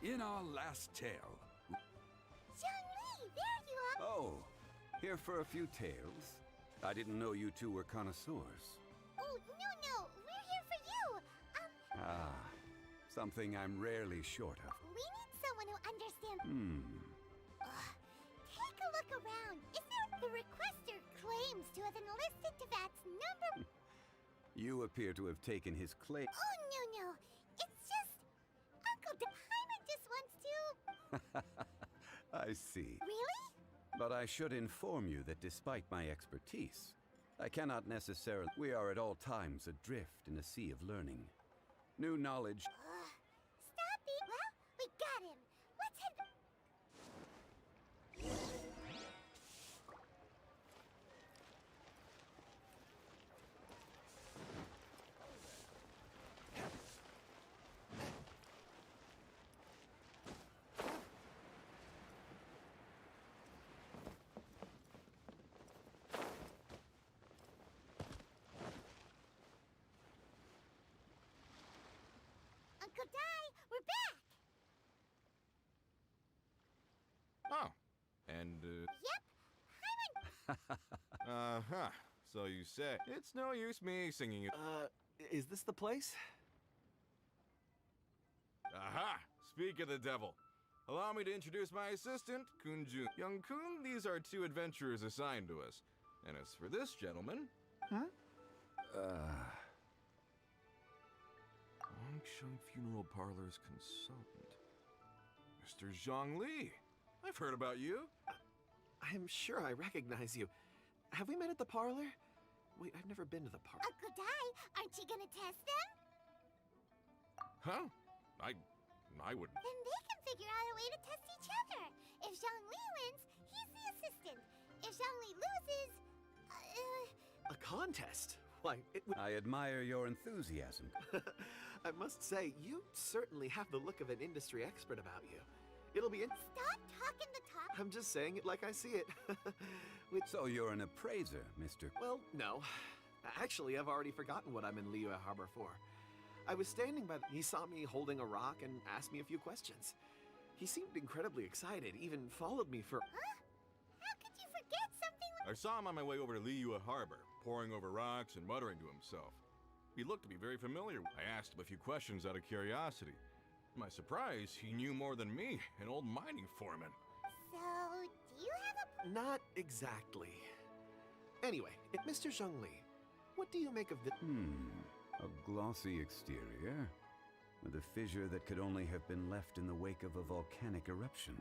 In our last tale... Zhang Li, there you are! Oh, here for a few tales? I didn't know you two were connoisseurs. Oh, no, we're here for you. Ah, something I'm rarely short of. We need someone who understands. Take a look around. Is there the requester claims to have enlisted Tevat's number? You appear to have taken his claim. Oh, no. It's just Uncle Hyman just wants to. I see. Really? But I should inform you that despite my expertise, I cannot necessarily. We are at all times adrift in a sea of learning. New knowledge. Stop it. Well, we got him. Let's head. Uncle Dai, we're back! Oh. And, Yep, Hyman. Uh-huh. So you say. It's no use me singing it. Is this the place? Aha! Speak of the devil. Allow me to introduce my assistant, Kunjun. Young Kun, these are two adventurers assigned to us. And as for this gentleman... Longsheng Funeral Parlor's consultant. Mr. Zhang Li. I've heard about you. I'm sure I recognize you. Have we met at the parlor? Wait, I've never been to the parlor. Uncle Dai, aren't you gonna test them? Huh? I wouldn't. Then they can figure out a way to test each other. If Zhang Li wins, he's the assistant. If Zhang Li loses, A contest? Why, it would... I admire your enthusiasm. I must say, you certainly have the look of an industry expert about you. It'll be Stop talking the talk. I'm just saying it like I see it. So you're an appraiser, Mr. Well, no. Actually, I've already forgotten what I'm in Liyue Harbor for. I was standing by he saw me holding a rock and asked me a few questions. He seemed incredibly excited, even followed me for... Huh? How could you forget something like... I saw him on my way over to Liyue Harbor, poring over rocks and muttering to himself. He looked to be very familiar. I asked him a few questions out of curiosity. To my surprise, he knew more than me, an old mining foreman. So, do you have a... Not exactly. Anyway, Mr. Zhang Li, what do you make of the... A glossy exterior, with a fissure that could only have been left in the wake of a volcanic eruption.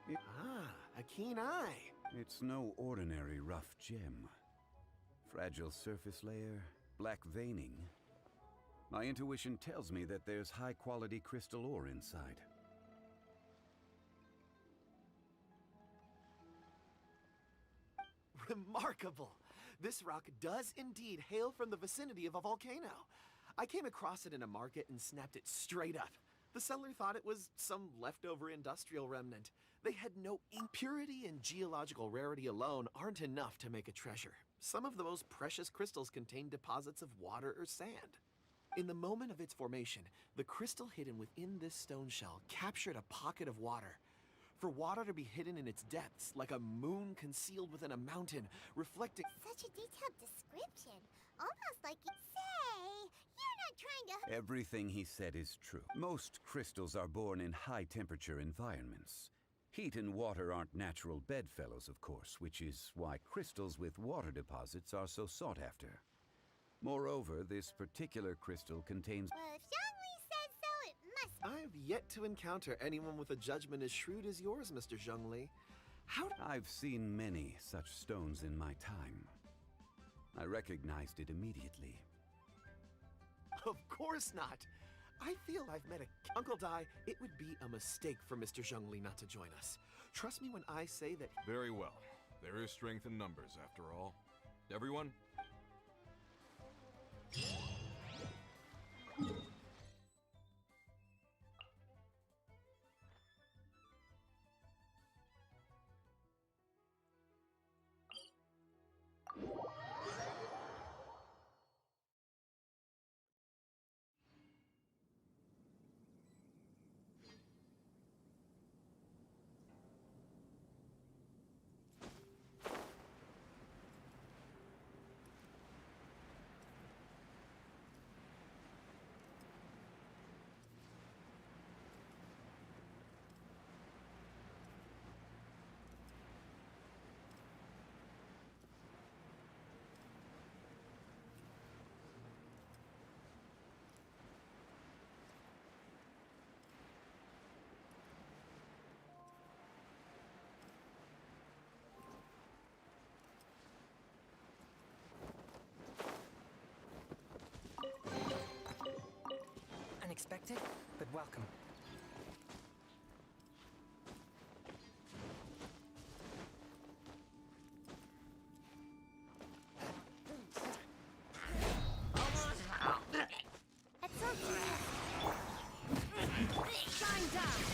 A keen eye. It's no ordinary rough gem. Fragile surface layer, black veining. My intuition tells me that there's high-quality crystal ore inside. Remarkable! This rock does indeed hail from the vicinity of a volcano. I came across it in a market and snapped it straight up. The seller thought it was some leftover industrial remnant. They had no impurity, and geological rarity alone aren't enough to make a treasure. Some of the most precious crystals contain deposits of water or sand. In the moment of its formation, the crystal hidden within this stone shell captured a pocket of water. For water to be hidden in its depths, like a moon concealed within a mountain, reflecting... Such a detailed description. Almost like you say, you're not trying to... Everything he said is true. Most crystals are born in high-temperature environments. Heat and water aren't natural bedfellows, of course, which is why crystals with water deposits are so sought after. Moreover, this particular crystal contains... Well, if Zhang Li says so, it must... I've yet to encounter anyone with a judgment as shrewd as yours, Mr. Zhang Li. I've seen many such stones in my time. I recognized it immediately. Of course not! I feel I've met a... Uncle Dai, it would be a mistake for Mr. Zhang Li not to join us. Trust me when I say that... Very well. There is strength in numbers, after all. Everyone? Unexpected, but welcome. Shine down.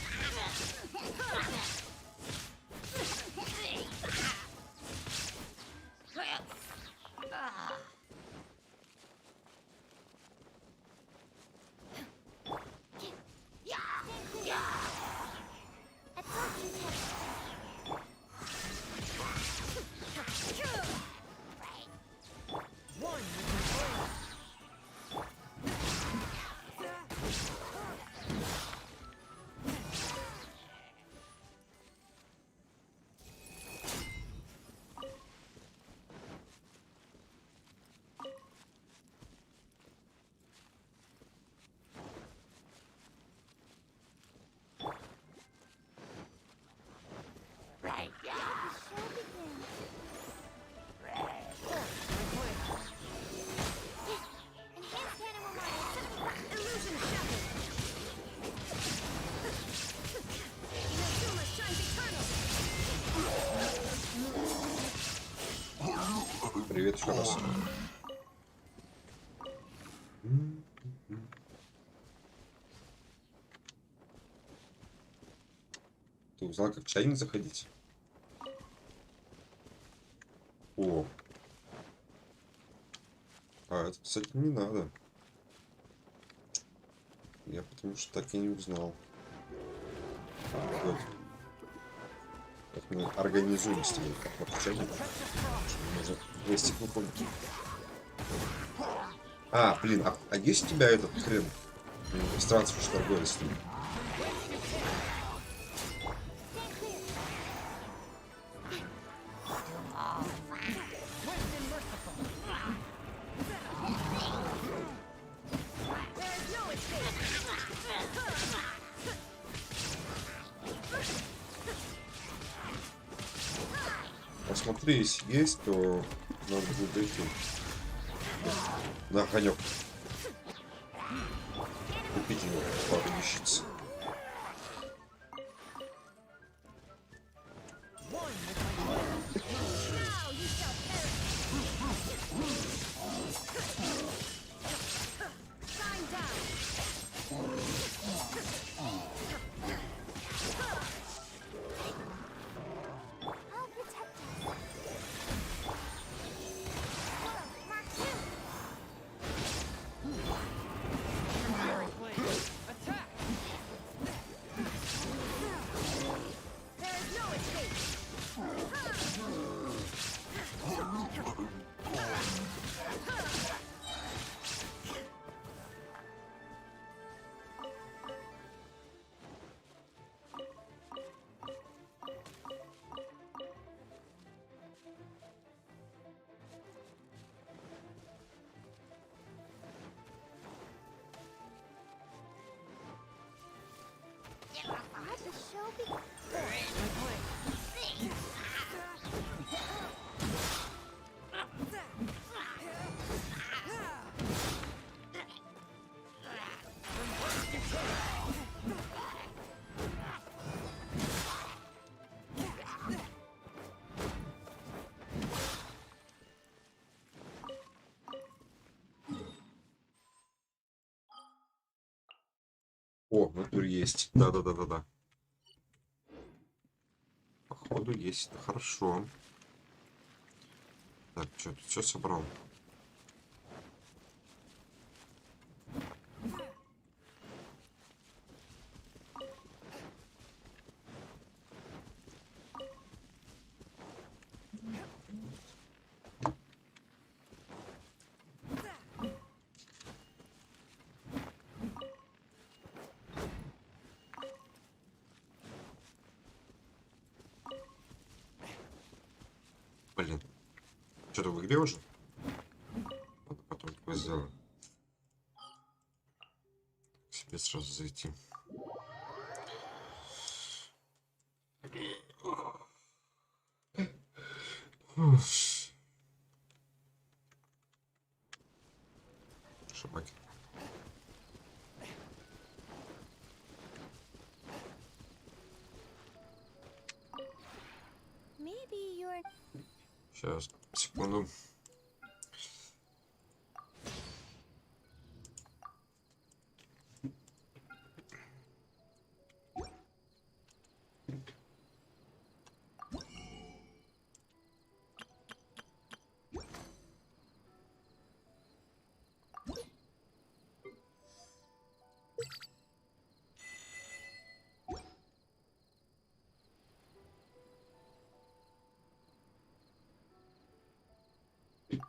Привет еще раз. Ты узнал, как в чайник заходить? О. А, это, кстати, не надо. Я потому что так и не узнал. Вот. Как мы организуем с тобой как в чайник. Можно вместе выполнить. А, блин, а есть у тебя этот хрен? Странствующий торговец? Посмотри, если есть, то надо будет дойти на огонек. Купить его пару вещиц. Let the show begin. О, в натуре есть. Да. Походу есть. Это хорошо. Так, что тут все собрал? Блин. Что-то в игре уже? Надо потом такое сделать. К себе сразу зайти. Собаки. Сейчас, секунду.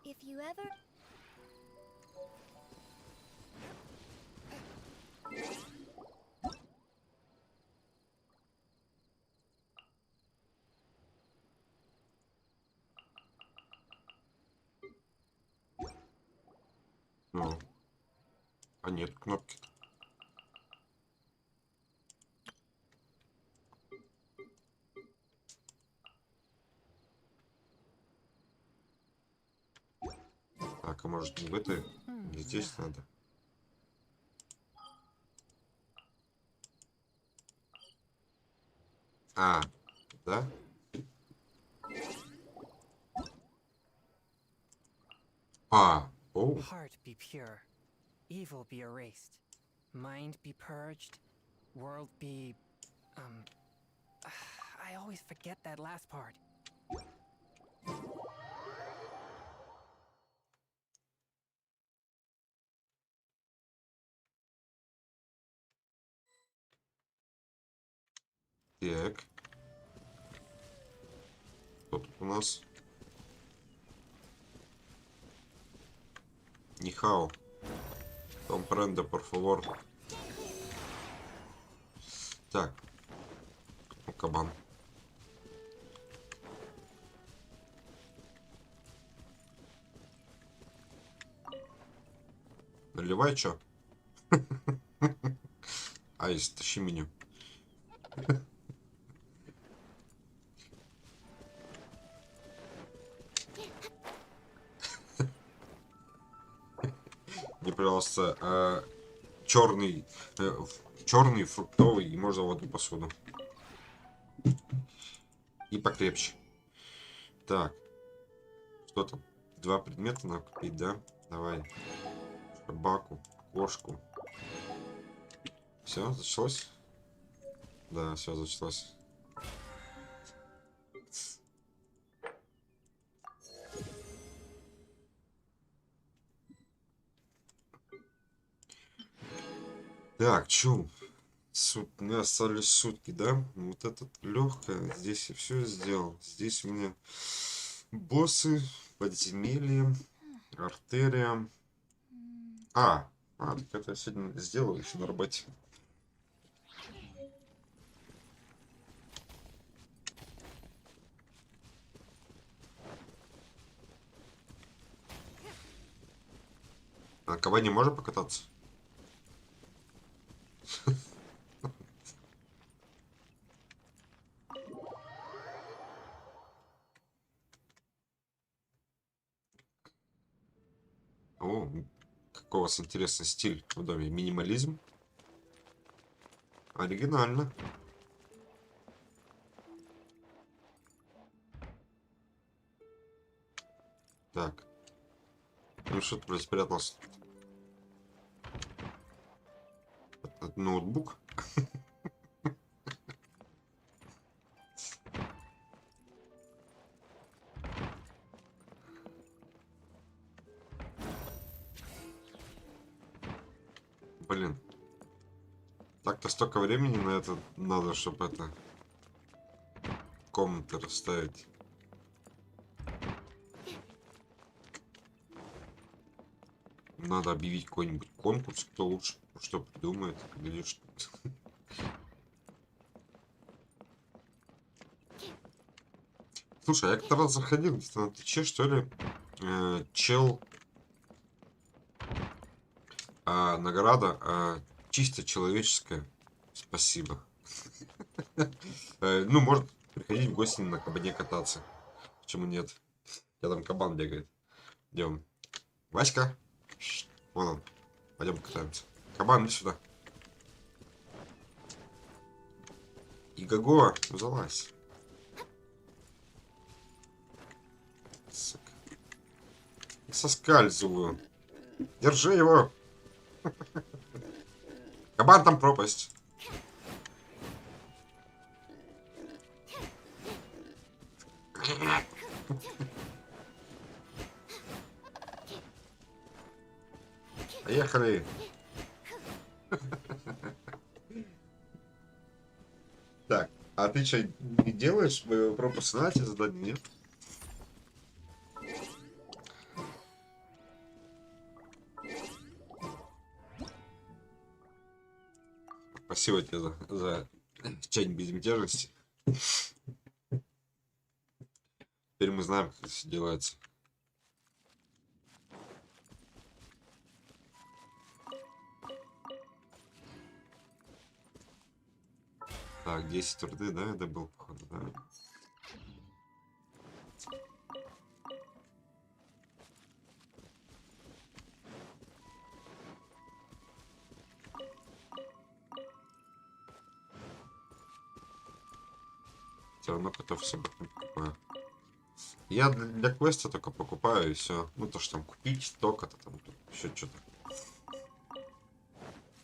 If you ever... Ну, а нет кнопки. Так, а может не в этой? Здесь надо. А, да? А, о. Heart be pure, evil be erased, mind be purged, world be... I always forget that last part. Так. Что тут у нас? Нихао. Компренде, por favor. Так. Ну, кабан. Наливай, чё? Айс, тащи меню. Мне, пожалуйста, черный фруктовый, и можно в одну посуду. И покрепче. Так. Что там? 2 предмета надо купить, да? Давай. Собаку, кошку. Все, зачлось? Да, все зачлось. Так, чё? У меня остались сутки, да? Вот этот легкое. Здесь я все сделал. Здесь у меня боссы, подземелье, артерия. Так это я сегодня сделал еще на работе. А кого не можем покататься? О, какой у вас интересный стиль в доме. Минимализм. Оригинально. Так. Ну что ты, блядь, спрятался? Это ноутбук. Блин. Так-то столько времени на это надо, чтобы это комнаты расставить. Надо объявить какой-нибудь конкурс, кто лучше что придумает. Глядишь. Слушай, я как-то раз заходил где-то на Твиче, что ли, чел, награда чисто человеческая. Спасибо. Ну, может приходить в гости на кабане кататься. Почему нет? Я там кабан бегает. Идем. Васька. Вон он. Пойдем катаемся. Кабан, иди сюда. Игаго, залазь. соскальзываю. Держи его. Кабан, там пропасть. Поехали. Так, а ты что, не делаешь пропорциональные задания, нет? Спасибо тебе за чай безмятежности. Теперь мы знаем, как это все делается. Так, 10 руды, да, это был, походу, да. Все равно котов собак не покупаю. Я для квеста только покупаю и все. Ну то, что там купить, только-то там еще что-то.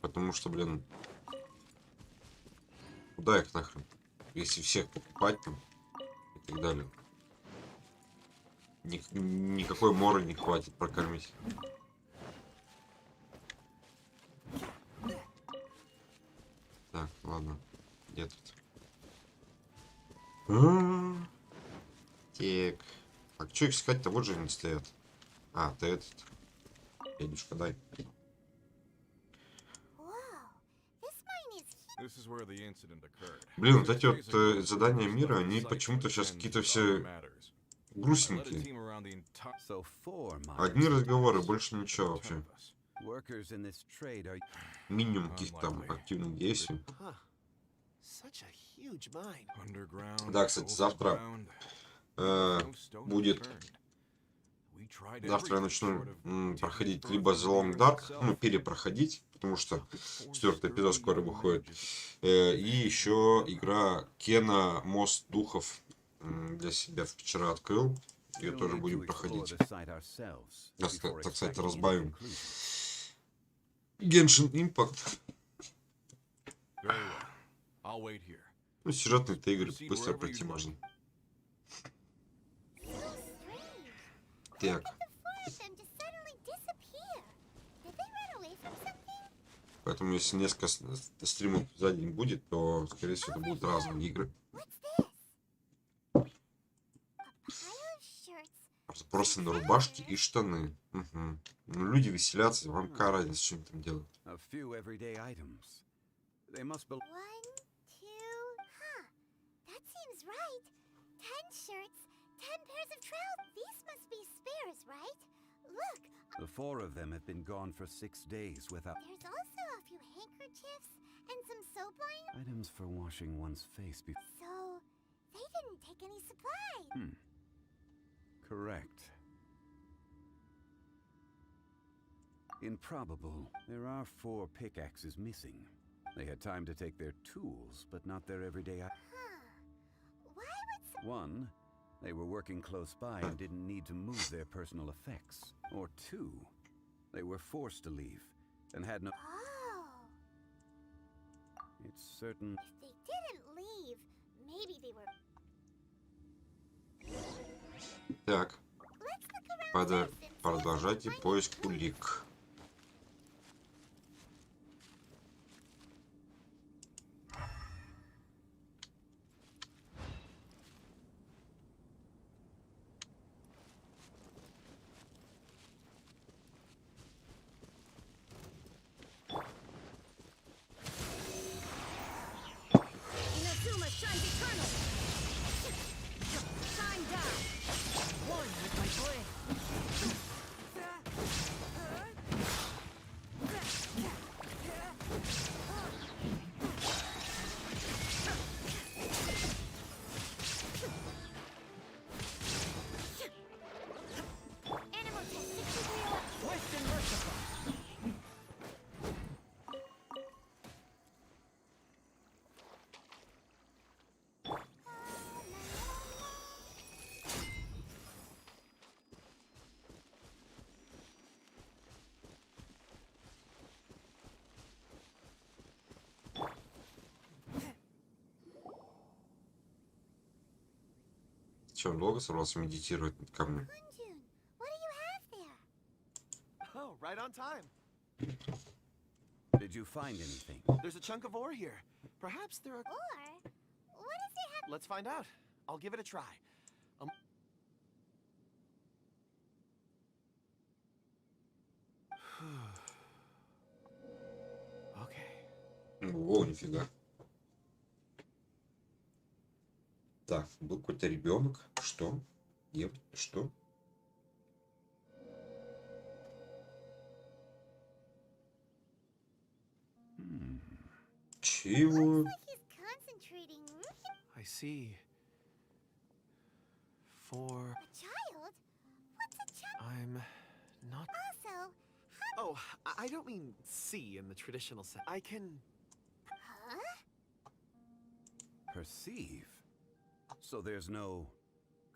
Потому что, блин, куда их нахрен? Если всех покупать там и так далее. Никакой моры не хватит прокормить. Так, ладно. Где тут? Так. А что их искать-то? Вот же они стоят. А, ты этот. Дядюшка, дай. Блин, вот эти вот задания мира, они почему-то сейчас какие-то все грустненькие. Одни разговоры, больше ничего вообще. Минимум каких-то там активных действий. Да, кстати, завтра будет... Завтра я начну проходить либо The Long Dark, ну, перепроходить, потому что 4-й эпизод скоро выходит. И еще игра Кена Мост Духов для себя вчера открыл. Ее тоже будем проходить. Так сказать, разбавим. GENSHIN IMPACT. Ну, сюжетные-то игры быстро пройти можно. Так. Поэтому, если несколько стримов за день будет, то, скорее всего, это будут разные игры. Просто на рубашки и штаны. Угу. Ну, люди веселятся, вам какая разница, что они там делают. The 4 of them have been gone for 6 days without... There's also a few handkerchiefs and some soap line. Items for washing one's face before... So, they didn't take any supplies. Correct. Improbable. There are 4 pickaxes missing. They had time to take their tools, but not their everyday... Why would One, they were working close by and didn't need to move their personal effects. Or 2, they were forced to leave and had no... Oh. It's certain... If they didn't leave, maybe they were... Так. Продолжайте поиск улик. Че, он долго собрался медитировать над камнем? Kunjun, what do you have there? Oh, right on time. Did you find anything? There's a chunk of ore here. Perhaps there are... Or, what does it have? Let's find out. I'll give it a try. Okay. О, нифига. Так, был какой-то ребенок. Что? Нет, что? Чего? He's concentrating. I see. For... A child? What's a child? I'm not... Also, Oh, I don't mean see in the traditional sense. I can... huh? Perceive? So there's no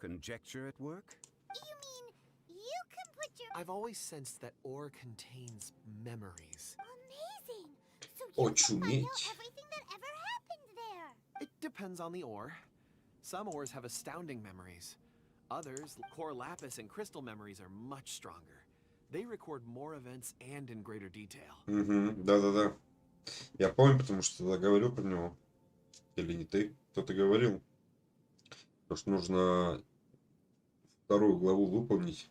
conjecture at work? You mean you can put your... I've always sensed that ore contains memories. Amazing! So you can find out Очуметь. everything that ever happened there. It depends on the ore. Some ores have astounding memories. Others, core lapis and crystal memories, are much stronger. They record more events and in greater detail. Угу, да-да-да. Я помню, потому что тогда говорил про него. Или не ты? Кто-то говорил. Потому что нужно вторую главу выполнить.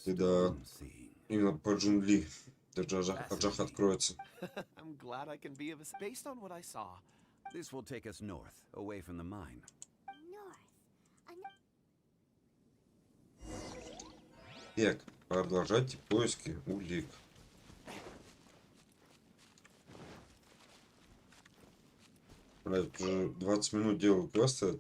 Когда именно по джунгли Аджах откроется. I'm glad I can be of a... Based on what I saw, This will take us north, away from the mine. Так, продолжайте поиски улик. Блядь, уже 20 минут делаю квесты.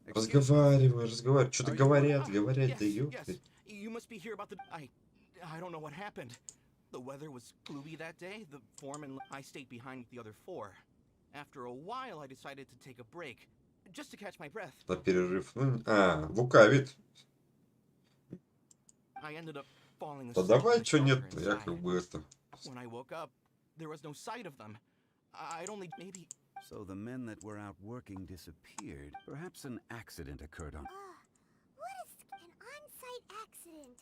Разговаривай. Что-то говорят, да ёпты. You must be here about the... I don't know what happened. The weather was gloomy that day. The foreman... I stayed behind with the other four. After a while, I decided to take a break. Just to catch my breath. На перерыв. Лукавит. I ended up falling Да asleep давай, in the что shelter нет-то, я inside. как бы это... When I woke up, there was no sight of them. I'd only maybe... So the men that were out working disappeared. Perhaps an accident occurred on... What is an on-site accident?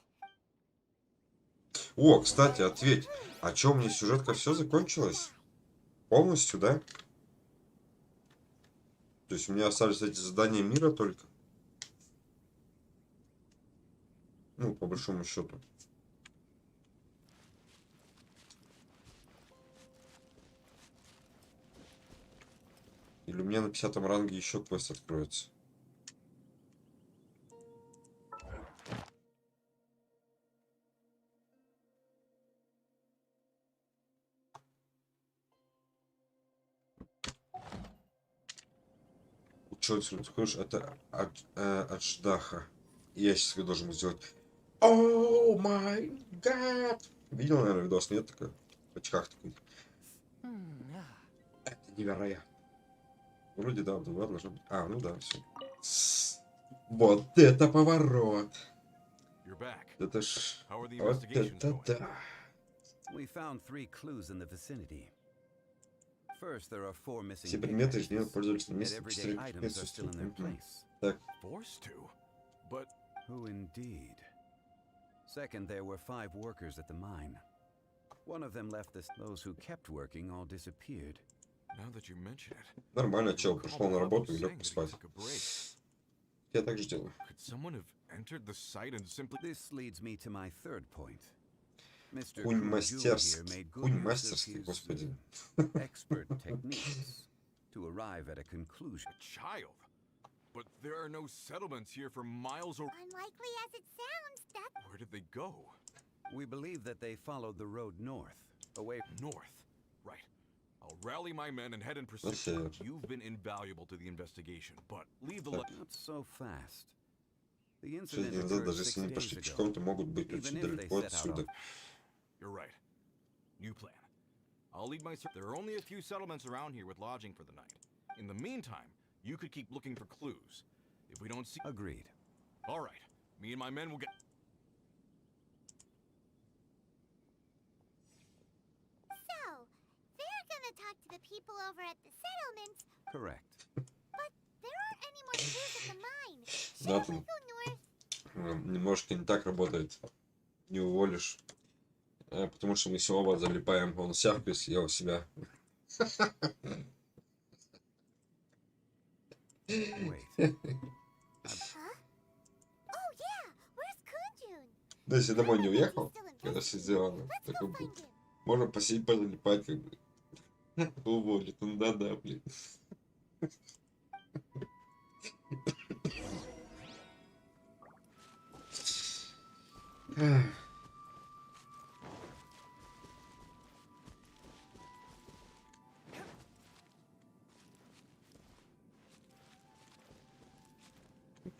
О, кстати, ответь. А чё, у меня сюжетка все закончилась? Полностью, да? То есть у меня остались эти задания мира только? Ну, по большому счету. Или у меня на 50-м ранге еще квест откроется? Что ты хочешь? Это Адждаха. Я сейчас его должен сделать. О май гад! Видел, наверное, видос? Нет, такой? В очках такой. Это невероятно. Вроде да, два должно быть. Ну да, все. Вот это поворот. Это ж... Вот это да. We found 3 clues in the vicinity. First, there are 4 missing Все предметы изменят пользователя на yet месте everyday items are still in their place. Так. Forced to? But... Who indeed? Second, there were 5 workers at the mine. One of them left this. Those who kept working all disappeared. Now that you mention it, Нормально, чел, пришел на работу и лег поспать. Я так же делаю. could someone have entered the site and simply... This leads me to my third point. Mr. Кунь Kuju here мастерский. made good Кунь use of мастерский, his господи. expert techniques to arrive at a conclusion. A child? But there are no settlements here for miles or... Unlikely as it sounds, that... Where did they go? We believe that they followed the road north, away... North? Right. I'll rally my men and head in pursuit. Спасибо. You've been invaluable to the investigation, but leave the... Not so fast. The Что incident делать, occurred даже 6 если они days пошли ago. пешком, то могут быть Even очень if they далеко set out отсюда. on- You're right. New plan. I'll lead my search. There are only a few settlements around here with lodging for the night. In the meantime, you could keep looking for clues. If we don't see... Agreed. All right. Me and my men will get... So, they're gonna talk to the people over at the settlements, Correct. but there aren't Натан немножко не так работает. Не уволишь. Потому что мы все оба залипаем. Он сявку съел себя. Да, если домой не уехал, когда все сделано, такой был. Можно посидеть, позалипать, как бы. Уволит. Ну да-да, блин.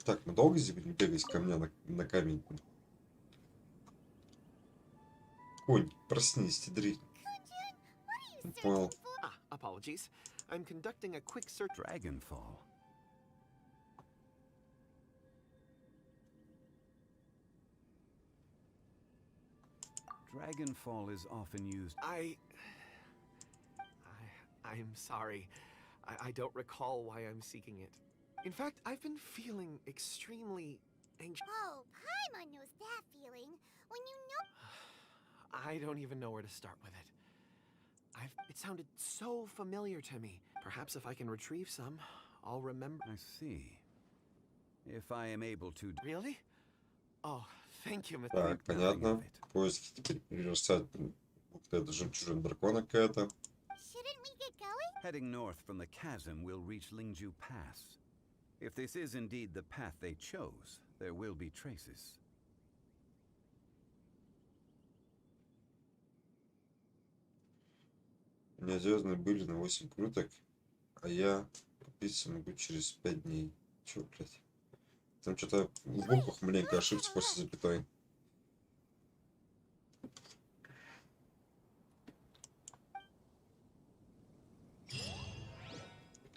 Так, мы долго здесь будем бегать ко мне на камень? Конь, проснись, ты дрень. Понял. Apologies. I'm conducting a quick search. Dragonfall. Dragonfall is often used. I'm sorry. I don't recall why I'm seeking it. In fact, I've been feeling extremely anxious. Oh, Paimon knows that feeling. When you know... I don't even know where to start with it. It sounded so familiar to me. Perhaps if I can retrieve some, I'll remember. I see. If I am able to... Really? Oh, thank you, Mr. Так, понятно. Поиски теперь перерастать. Это жемчужина дракона какая-то. Heading north from the chasm will reach Lingju Pass. If this is indeed the path they chose, there will be traces. У меня звездные были на 8 круток, а я купить могу через 5 дней. Чё, блядь? Там что-то в буквах маленько ошибся после запятой.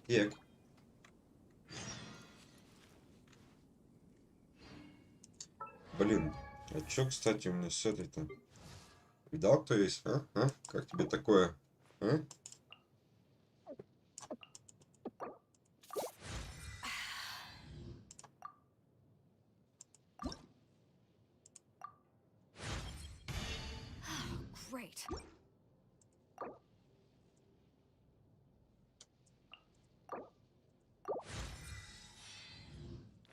Ек. Блин, а чё, кстати, у меня с этой-то? Видал, кто есть, а? А? Как тебе такое? А? Great.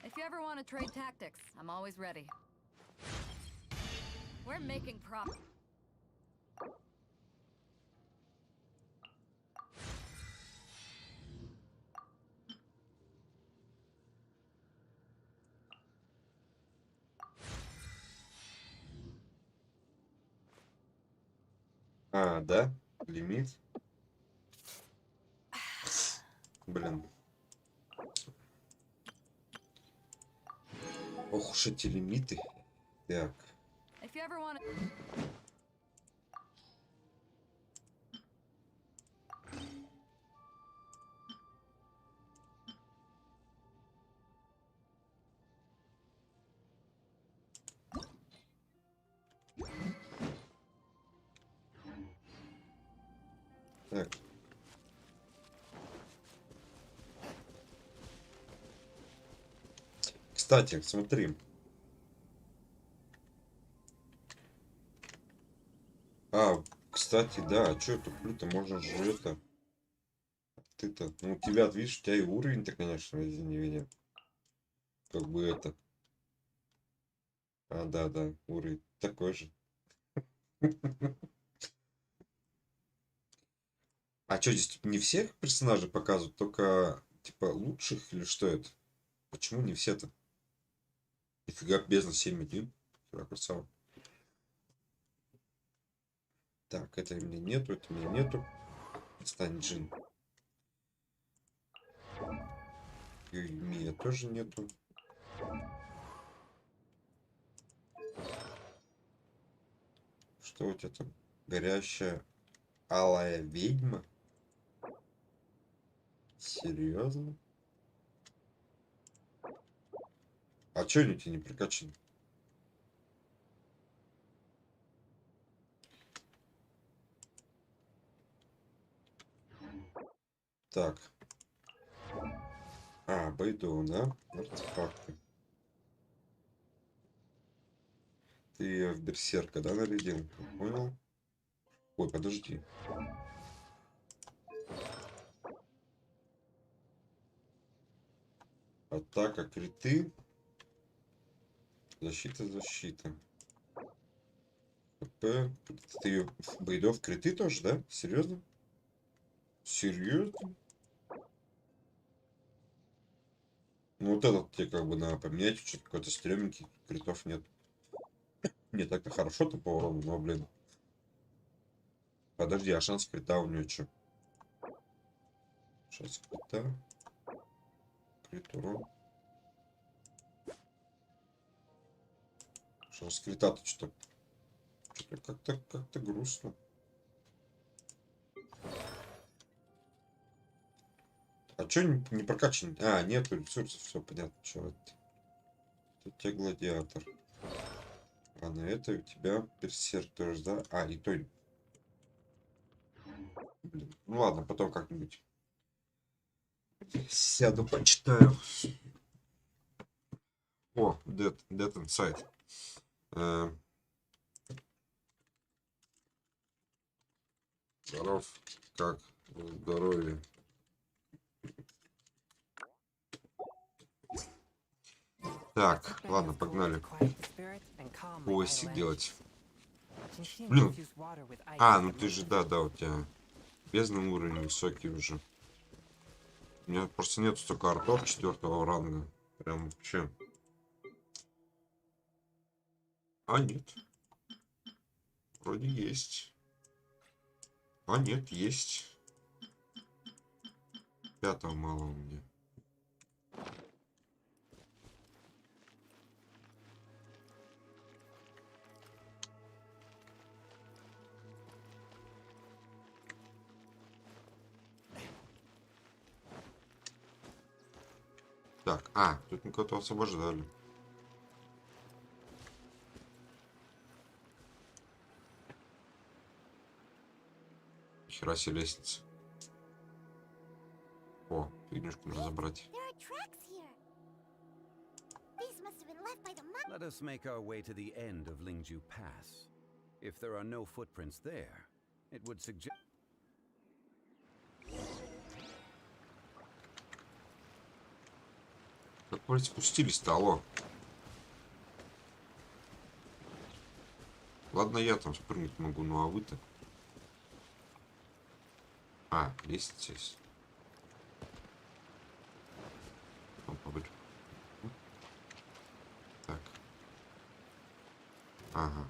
If you ever want to trade tactics, I'm always ready. We're making profit. А, да? Лимит? Блин. Ох уж эти лимиты. Так. If you ever want to... Так. Кстати, смотри. А, кстати, да, а что туплю-то, можно же это... Ты-то, ну у тебя, видишь, у тебя и уровень-то, конечно, не видел. Как бы это... А, да, уровень такой же. А что, здесь не всех персонажей показывают, только, типа, лучших или что это? Почему не все-то? Нифига, бездна 7.1. Красава. Так, это у меня нету, это у меня нету. Стань джин. И Мия тоже нету. Что у тебя там? Горящая алая ведьма? Серьезно? А чё они тебе не прокачаны? Так. А, Байду, да? Артефакты. Ты ее в берсерка, да, нарядил? Понял? Ой, подожди. Атака, криты. Защита, защита. ХП. Ты ее в Байду в криты тоже, да? Серьезно? Серьезно? Ну вот этот тебе как бы надо поменять, что-то какой-то стрёмненький, критов нет. Не так-то хорошо-то по урону, но, блин. Подожди, а шанс крита у нее что? Шанс крита. Крит урон. Шанс крита-то что-то как-то грустно. А чё не прокачан? А, нету ресурсов, все понятно, что это. Это у тебя гладиатор. А на это у тебя берсерк тоже, да? А, и то. Блин. Ну ладно, потом как-нибудь сяду, почитаю. О, Dead Inside. Здоров, как здоровье? Так, ладно, погнали. Поиск делать. Блин. А, ну ты же, да, у тебя бездный уровень высокий уже. У меня просто нет столько артов 4-го ранга. Прям вообще. А, нет. Вроде есть. А, нет, есть. 5-го мало у меня. Так, тут мы кого-то освобождали. Хера себе лестница. О, фигнюшку надо забрать. Let us make our way to the end of Lingju Pass. If there are no footprints there, it would suggest... Как вроде спустились-то, алло. Ладно, я там спрыгнуть могу, ну а вы-то? А, лестница есть. Так. Ага.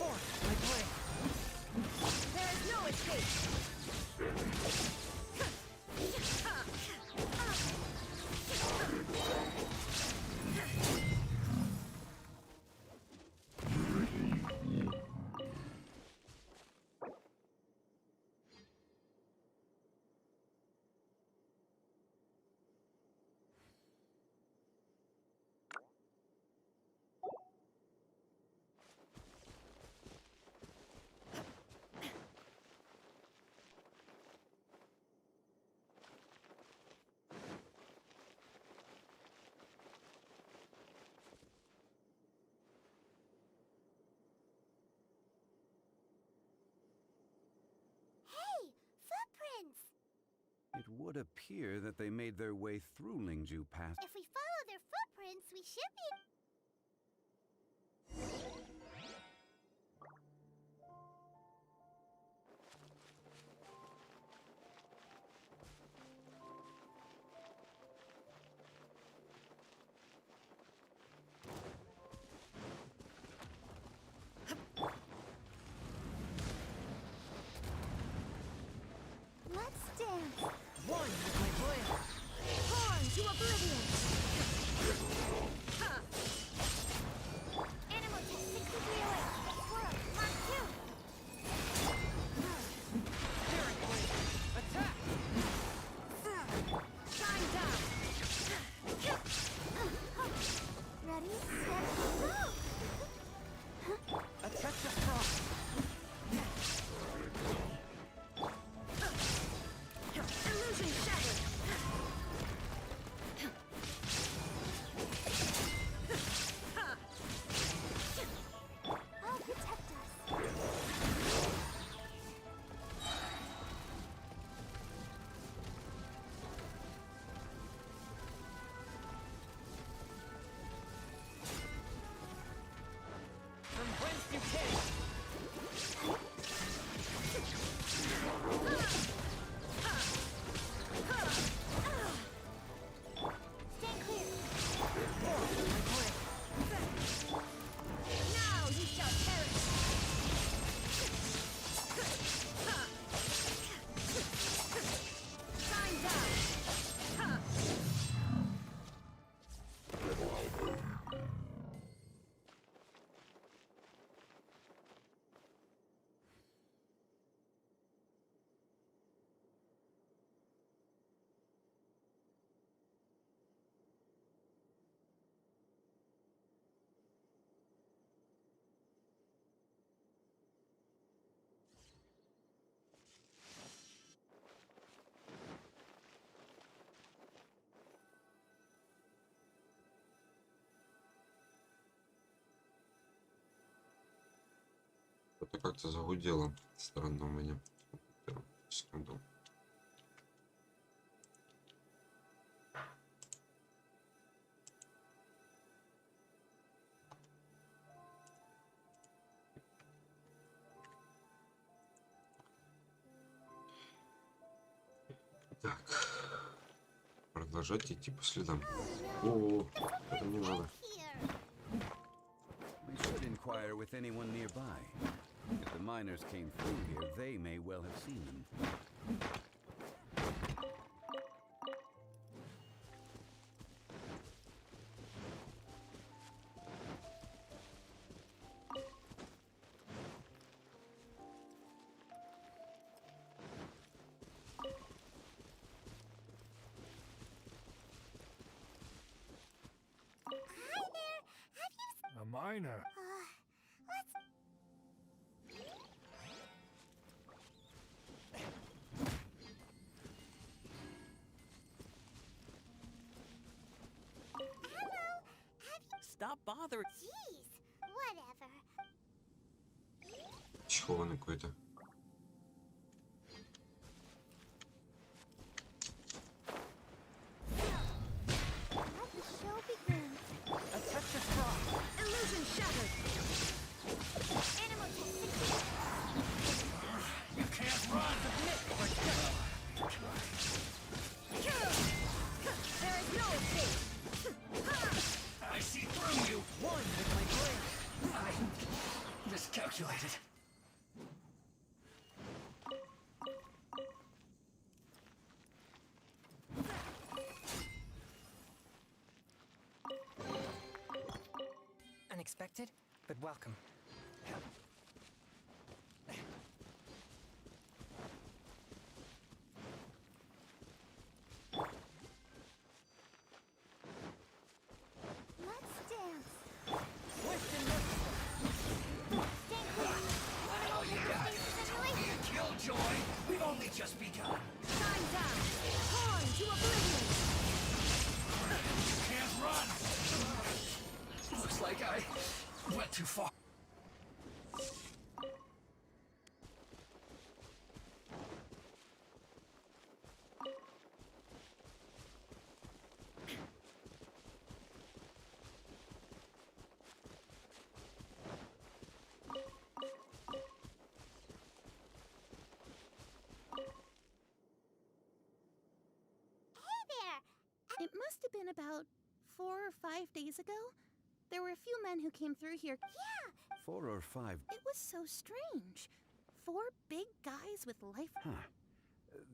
for judgment. There is no escape. Hey, footprints! It would appear that they made their way through Lingju Pass. If we follow their footprints, we should be. Let's dance. One with my blade. Torn to oblivion. Ha! Animal test 63 away. Squirrel, Mark 2. Daring blade. Attack! Shine down. Ready, set, go! A touch of frost. Illusion shattered. I'll protect us. From whence you came. Stand clear. Now you shall perish. Shine down. Это как-то загудело. Странно у меня. Секунду. Так. Продолжать идти по следам. О, это не надо. We should inquire with anyone nearby. If the miners came through here, they may well have seen them. A miner. Stop bothering. Jeez, whatever. Психованный какой-то. Let the show begin. A touch of frost. Illusion shattered. Animal test 63. violated. Unexpected, but welcome. Let's dance. Killjoy, we've only just begun. Shine down. Torn to oblivion. You can't run. Looks like I went too far. It must have been about 4 or 5 days ago. There were a few men who came through here. Yeah! 4 or 5. It was so strange. 4 big guys with life. Huh.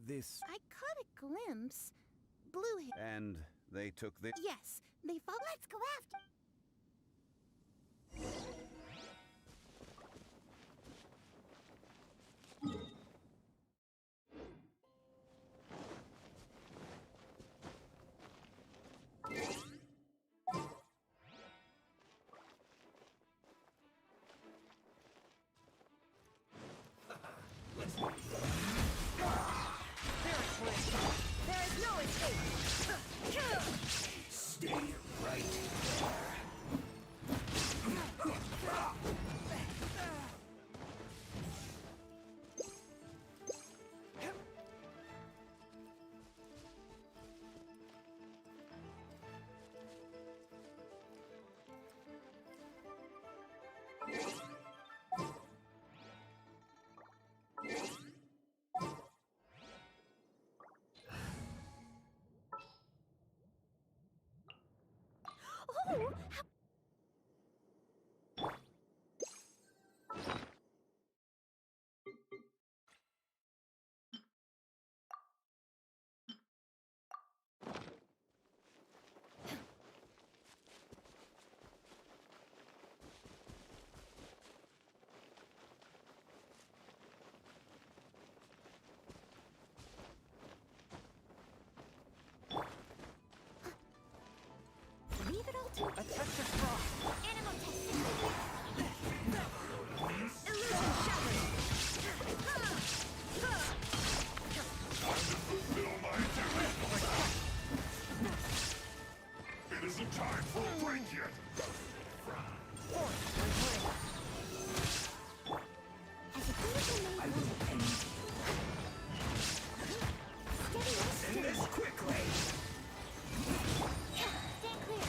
This. I caught a glimpse. Blue hair. And they took the. Yes, they followed. Let's go after. There is no escape. Stay right there. Oh! Leave it all to A touch of frost. Animal testing. Illusion shattered. Fulfill my duty. It isn't time for a break yet. as a beautiful I maid. will end Steady as End this quickly. Stand clear.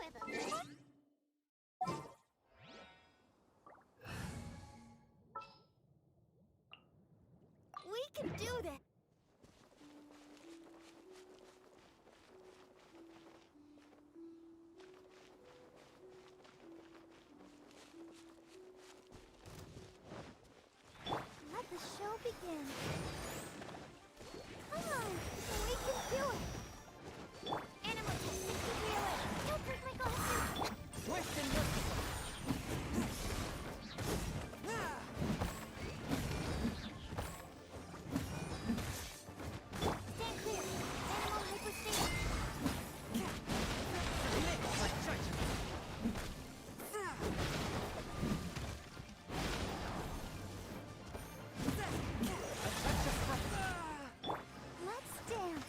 where the... We can do this! Let the show begin. Come on, we can do it. Animal testing to reel it. Don't break my glasses. Twist and look. Stand clear. Animal hypostasis. Let's dance.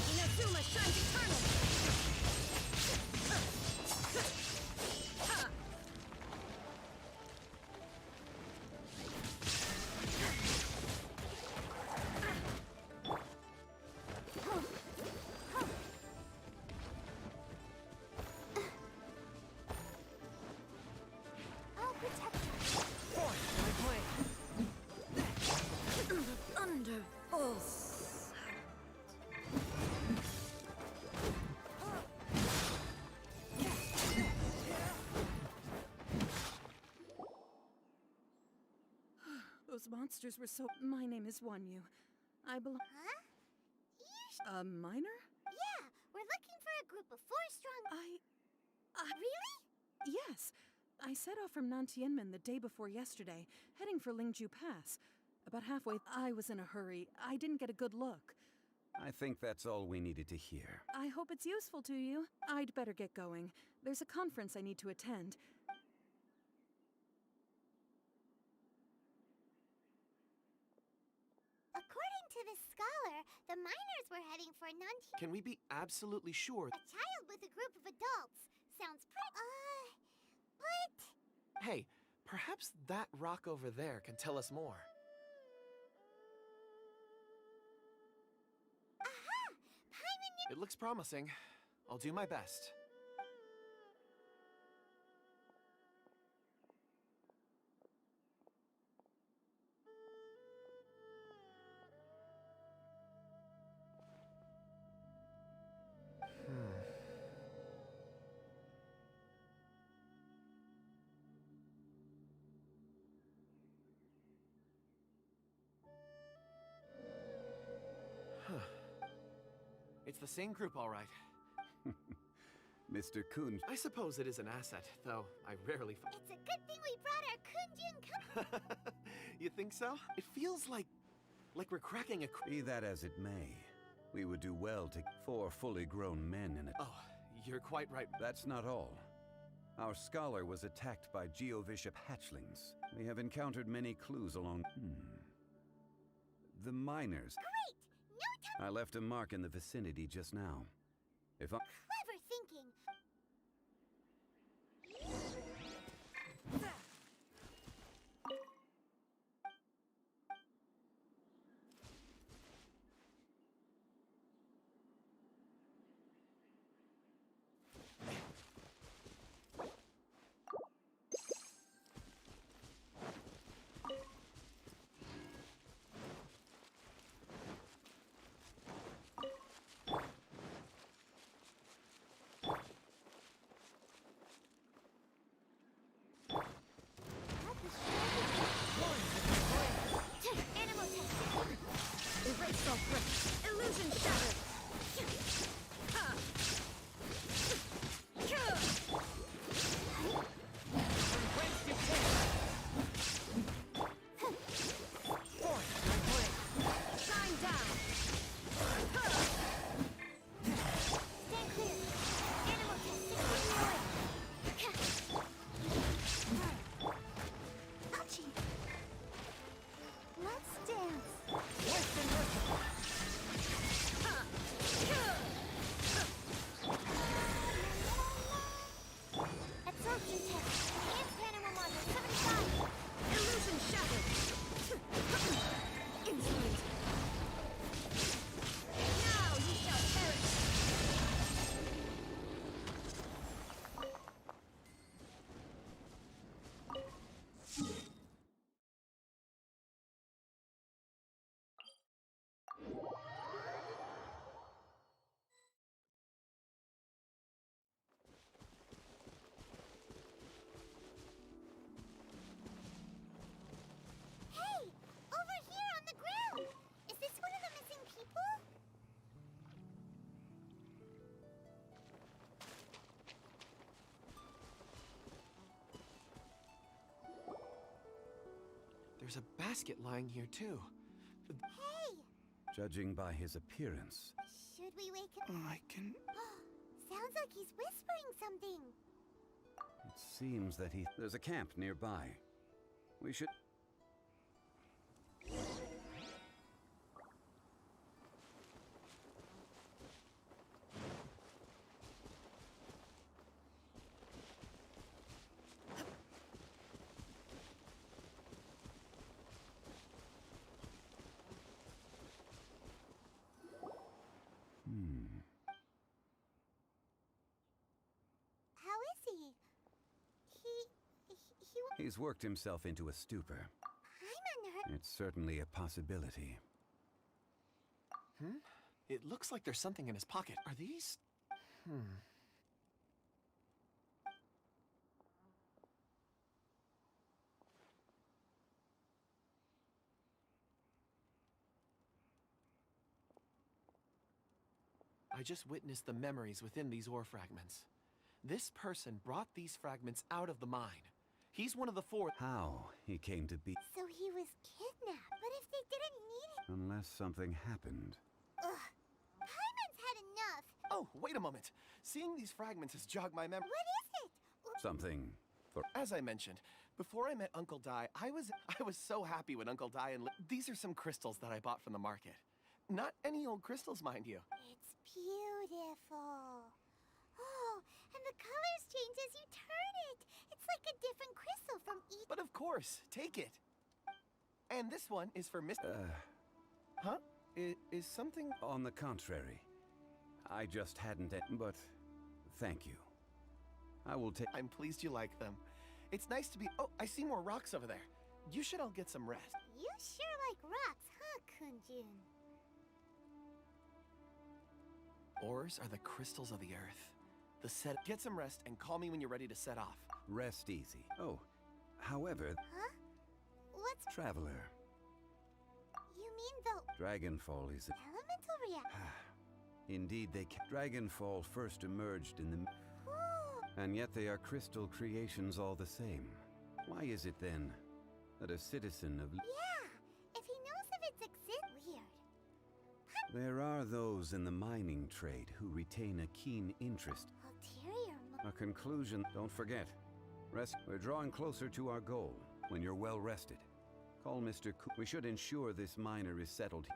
Inazuma shines eternal! I'll protect her. Under full. Those monsters were so... My name is Wanyu. I belong... Huh? A minor? Yeah, we're looking for a group of 4 strong... Really? Yes. I set off from Nantianmen the day before yesterday, heading for Lingju Pass. About halfway, I was in a hurry. I didn't get a good look. I think that's all we needed to hear. I hope it's useful to you. I'd better get going. There's a conference I need to attend. According to this scholar, the miners were heading for Nantian... Can we be absolutely sure? A child with a group of adults. Sounds pretty... but... Hey, perhaps that rock over there can tell us more. Aha! Paimon... It looks promising. I'll do my best. It's the same group, all right. Mr. Kun. I suppose it is an asset, though I rarely find. It's a good thing we brought our Kunjun... You think so? It feels like we're cracking a... Be that as it may, we would do well to 4 fully grown men in a... Oh, you're quite right. That's not all. Our scholar was attacked by Geovishap hatchlings. We have encountered many clues along... The miners... Great! No time... I left a mark in the vicinity just now. If I... Clever thinking! There's a basket lying here too. Hey! Judging by his appearance, Should we wake him? I can... Sounds like he's whispering something. it seems that there's a camp nearby. We should... How is he? He's worked himself into a stupor. I'm unhurt. It's certainly a possibility. It looks like there's something in his pocket. Are these? I just witnessed the memories within these ore fragments. This person brought these fragments out of the mine. He's one of the 4. How he came to be... So he was kidnapped. But if they didn't need him... Unless something happened. Ugh. Paimon's had enough. Oh, wait a moment. Seeing these fragments has jogged my memory. What is it? Something for... As I mentioned, before I met Uncle Dai, I was so happy when Uncle Dai and these are some crystals that I bought from the market. Not any old crystals, mind you. It's beautiful. Oh, and the colors change as you turn it. It's like a different crystal from each... But of course, take it. And this one is for Miss... Huh? Is something... On the contrary. I just hadn't... But thank you. I will take... I'm pleased you like them. It's nice to be... Oh, I see more rocks over there. You should all get some rest. You sure like rocks, huh, Kunjun? Ores are the crystals of the earth. The set... Get some rest and call me when you're ready to set off. Rest easy. Oh, however... Huh? What's... Traveler. You mean the... Dragonfall is... Elemental reaction? Indeed, Dragonfall first emerged in the... Ooh. And yet they are crystal creations all the same. Why is it then that a citizen of... Yeah, if he knows of its Weird. There are those in the mining trade who retain a keen interest. Ulterior... A conclusion, don't forget. Rest. We're drawing closer to our goal. When you're well rested, call Mr. We should ensure this miner is settled.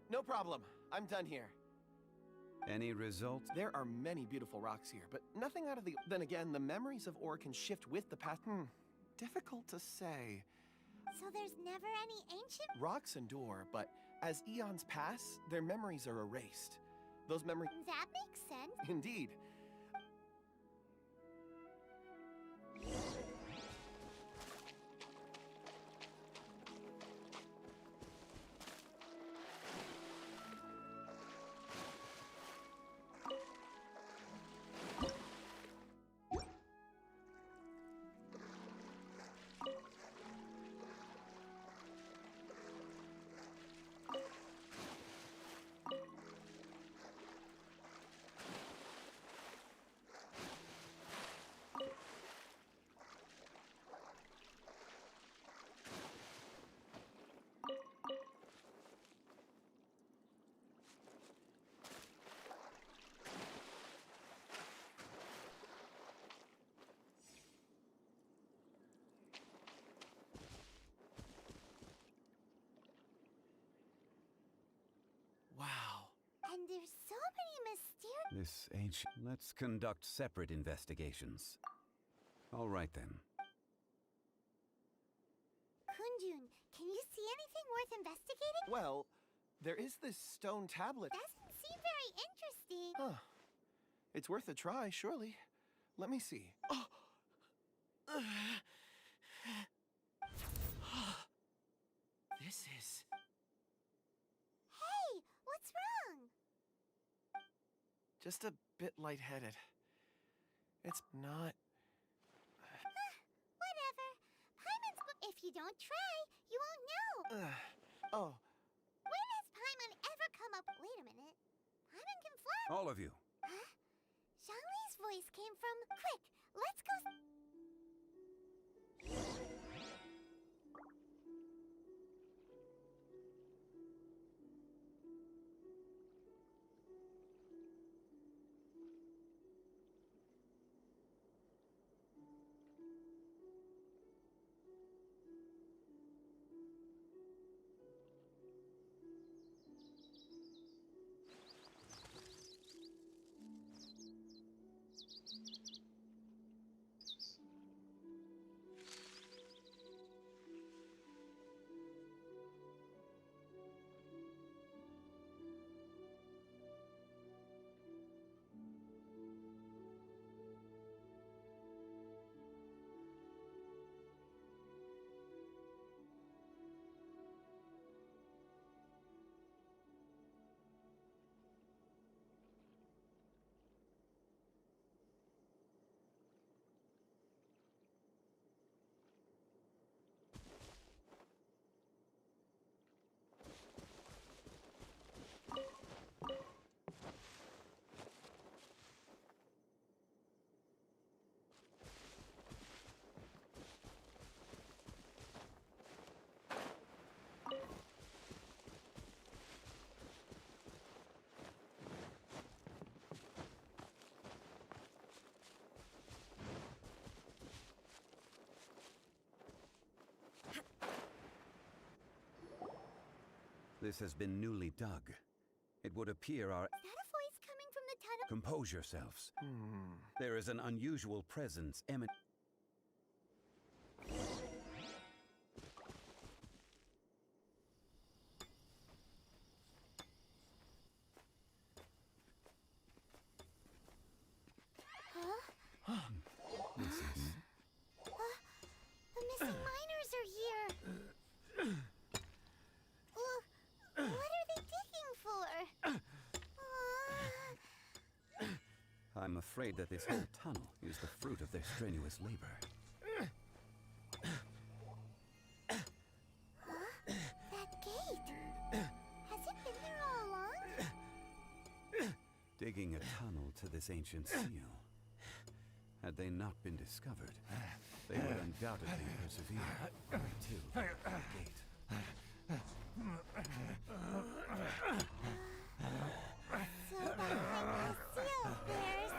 No problem. I'm done here. Any results? There are many beautiful rocks here, but nothing out of the... Then again, the memories of ore can shift with the past. Difficult to say. So there's never any ancient... Rocks endure, but as eons pass, their memories are erased. Those memories... That makes sense. Indeed. Wow. And there's so many mysterious... This ancient... Let's conduct separate investigations. All right, then. Kunjun, can you see anything worth investigating? Well, there is this stone tablet. Doesn't seem very interesting. Huh. It's worth a try, surely. Let me see. This is... Hey, what's wrong? Just a bit lightheaded. It's not... Whatever. Paimon's... If you don't try, you won't know. Oh. When has Paimon ever come up... Wait a minute. Paimon can fly. All of you. Huh? Zhongli's voice came from... Quick, let's go... This has been newly dug. It would appear our... Is that a voice coming from the tunnel? Compose yourselves. There is an unusual presence emanating... Huh? Listen. The missing miners are here. What are they digging for? I'm afraid that this whole tunnel is the fruit of their strenuous labor. That gate. Has it been there all along? Digging a tunnel to this ancient seal. Had they not been discovered, they would undoubtedly persevere until the gate. So behind the seal, there's...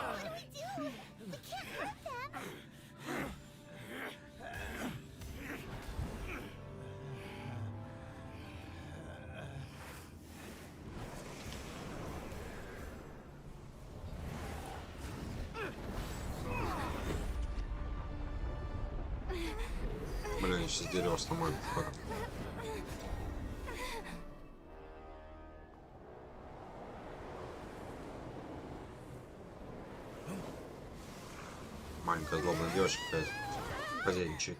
What do we do? We can't hurt them. Блин, я сейчас дерево сломаю. Маленькая злобная девочка хозяйничает.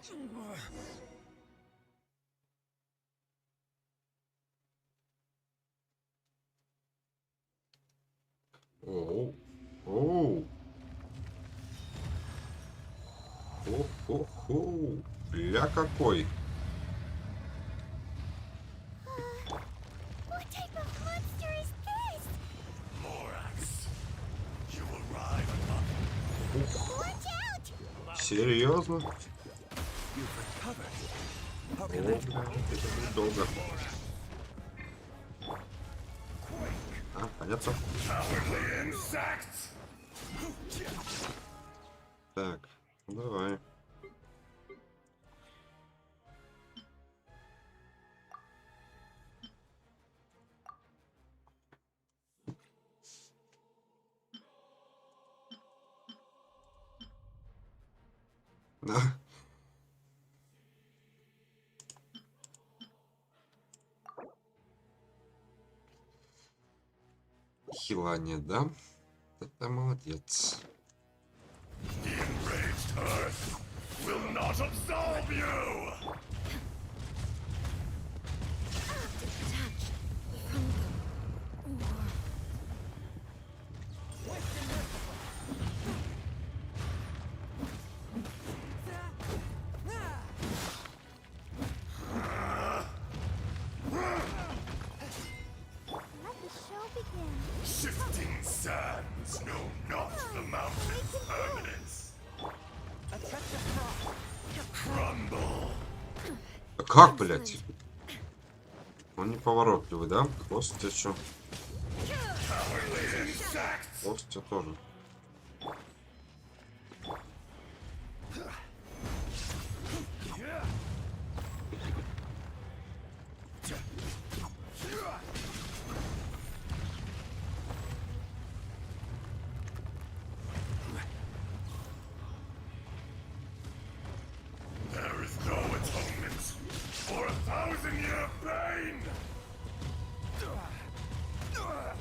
Оу. Оу. О-хо-хо. Бля какой. What type of monster is this? Morax, you arrive Watch out! Серьезно? How О, can бля, that... это будет долго. А, понятно. Так, давай. Хилание, да? Это молодец. Shifting sands know not the mountain's permanence. Crumble. Как, блядь? Он неповоротливый, да? Костя что? Костя тоже. There is no atonement for 1,000-year pain.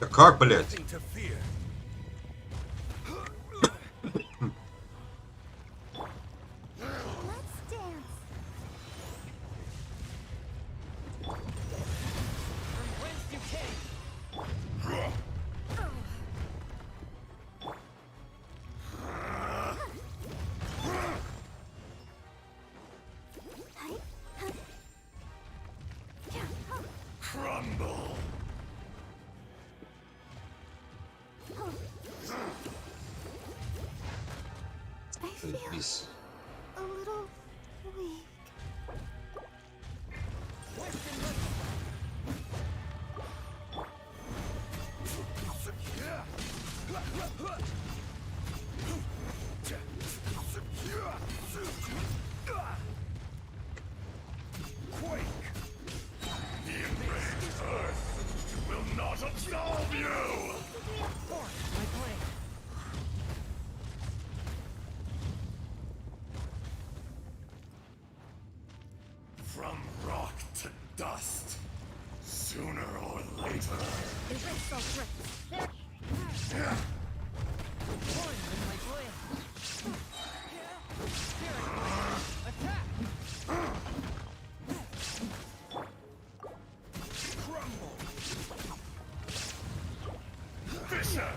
Да как, блядь? Crumble. Заебись. A little weak. Quake. The enraged earth will not absolve you. From rock to dust, sooner or later. Crumble. Fisher.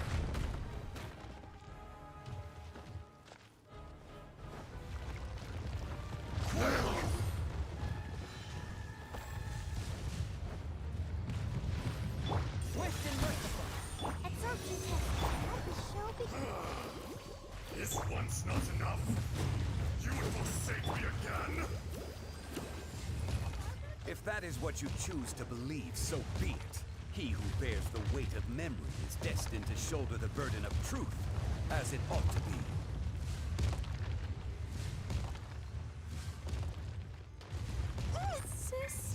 Is once not enough? You would forsake me again? If that is what you choose to believe, so be it. He who bears the weight of memory is destined to shoulder the burden of truth, as it ought to be.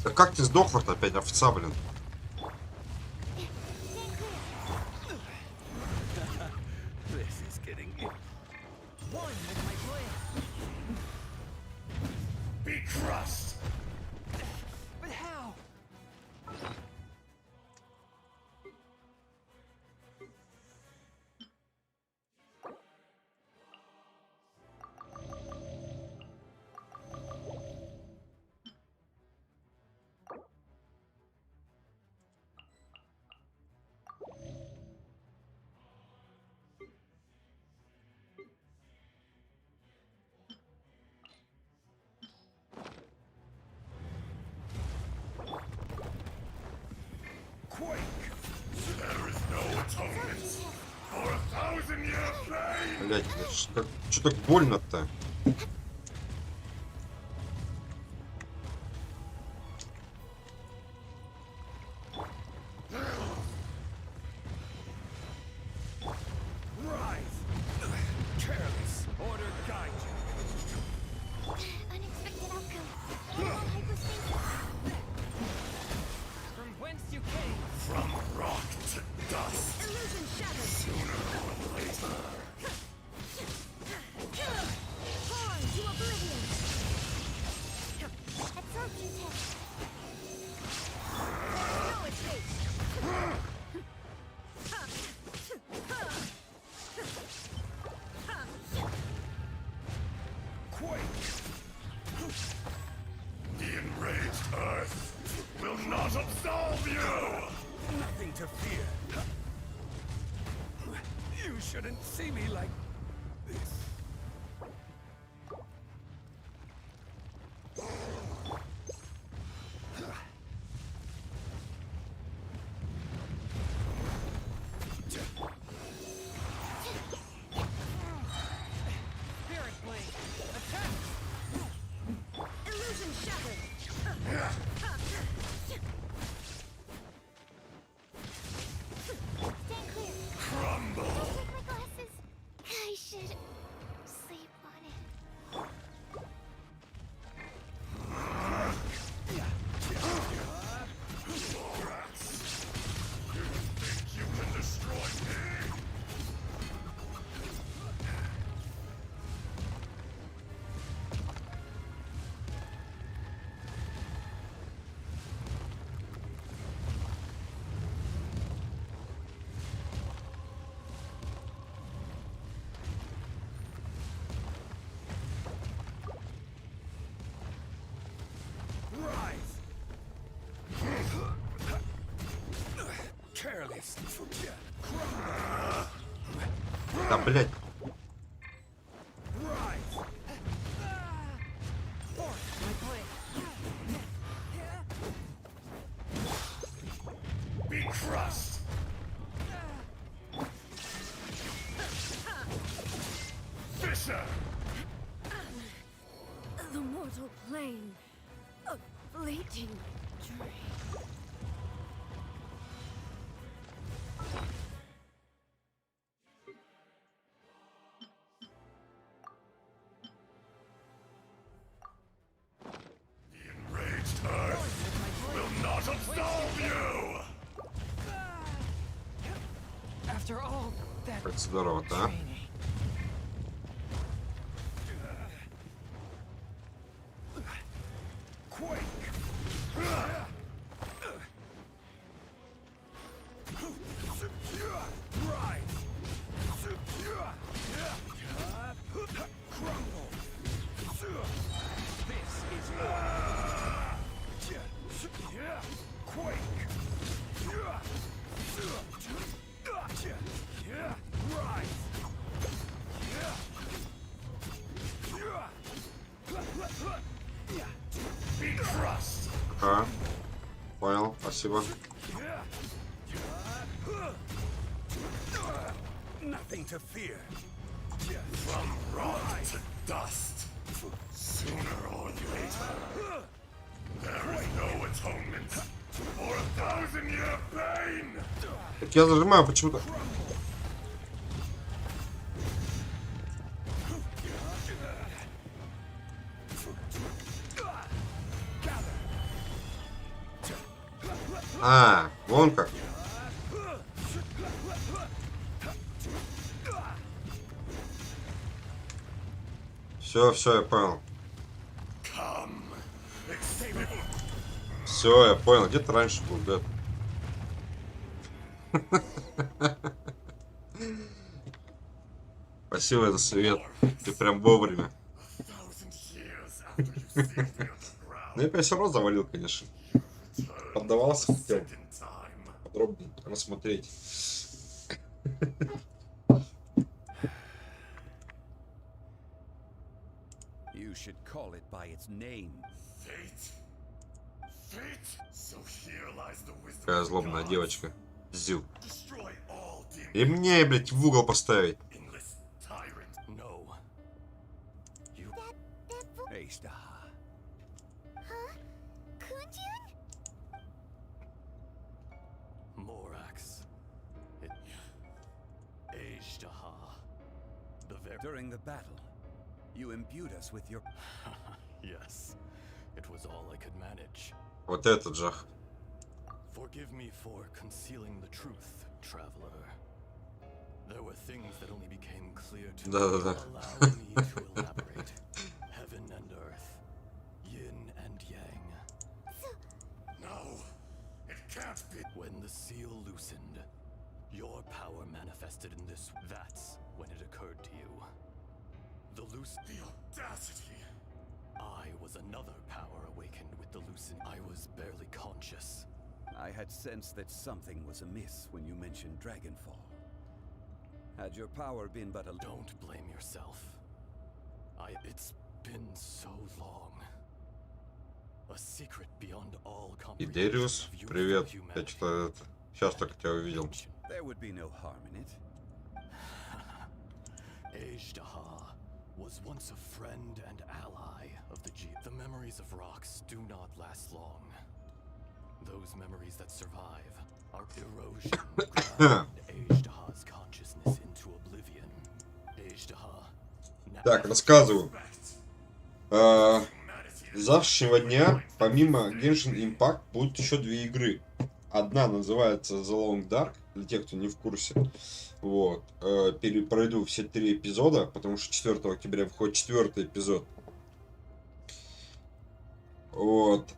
Да как ты сдохла-то опять, овца, блин? This is getting it. Be crushed! But how? Quake! There is no atonement for 1,000-year pain! Блять, что так больно-то? Rise! Careless! Order guide you! Unexpected outcome. Hyperstasis. From whence you came? From rock to dust! Illusion shattered. Sooner or later! Horn. shouldn't see me like this. Spirit blade, attack! Illusion shattered. Stand clear. Crumble. Don't take my glasses. I should sleep on it. You can destroy me. Rise. Careless. Forget. Да, блядь. Rise. Force my blade. Be crushed. Fisher. The mortal plane. A fleeting dream. Enraged Earth will not absolve you. After all that Как здорово-то, а? Quake. Rise. Crumble. This is Quake. Rise. Be crushed. Ага. Понял, спасибо. Nothing to fear. From rock to dust. Sooner or later. There is no atonement for 1,000-year pain. Так я зажимаю почему-то. А, вон как. Все, я понял. Все, я понял. Где-то раньше был, да. Спасибо за совет. Ты прям вовремя. Ну, я все равно завалил, конечно. Поддавался, хотел подробно рассмотреть. You should call it by its name. Fate. Fate. So here lies the wisdom. Какая злобная девочка. Зил. Destroy all demons. И мне, блядь, в угол поставить. Endless tyrant. No. You. Ashtaha. Huh? Kunjun? Morax. It. Ashtaha. The very. During the battle, you imbued us with your... Yes. It was all I could manage. Вот этот жах. Forgive me for concealing the truth, traveler. There were things that only became clear to me. Да. Allow me to elaborate. Heaven and earth, yin and yang. No, it can't be. When the seal loosened, your power manifested in this. That's when it occurred to you. The audacity. I was another power awakened with the loosened. I was barely conscious. I had sensed that something was amiss when you mentioned Dragonfall. Had your power been but a... Don't blame yourself. It's been so long. A secret beyond all И comprehension Дериус, of привет. youthful Я humanity. что-то сейчас только тебя увидел. There would be no harm in it. Ajdaha was once a friend and ally of the G. The memories of rocks do not last long. Those memories that survive are erosion ground Ajdaha's consciousness into oblivion. Ajdaha. Так, рассказываю. С завтрашнего дня, помимо Genshin Impact, будут еще 2 игры. Одна называется The Long Dark, для тех, кто не в курсе. Вот. Пройду все 3 эпизода, потому что 4 октября выходит 4-й эпизод. Вот.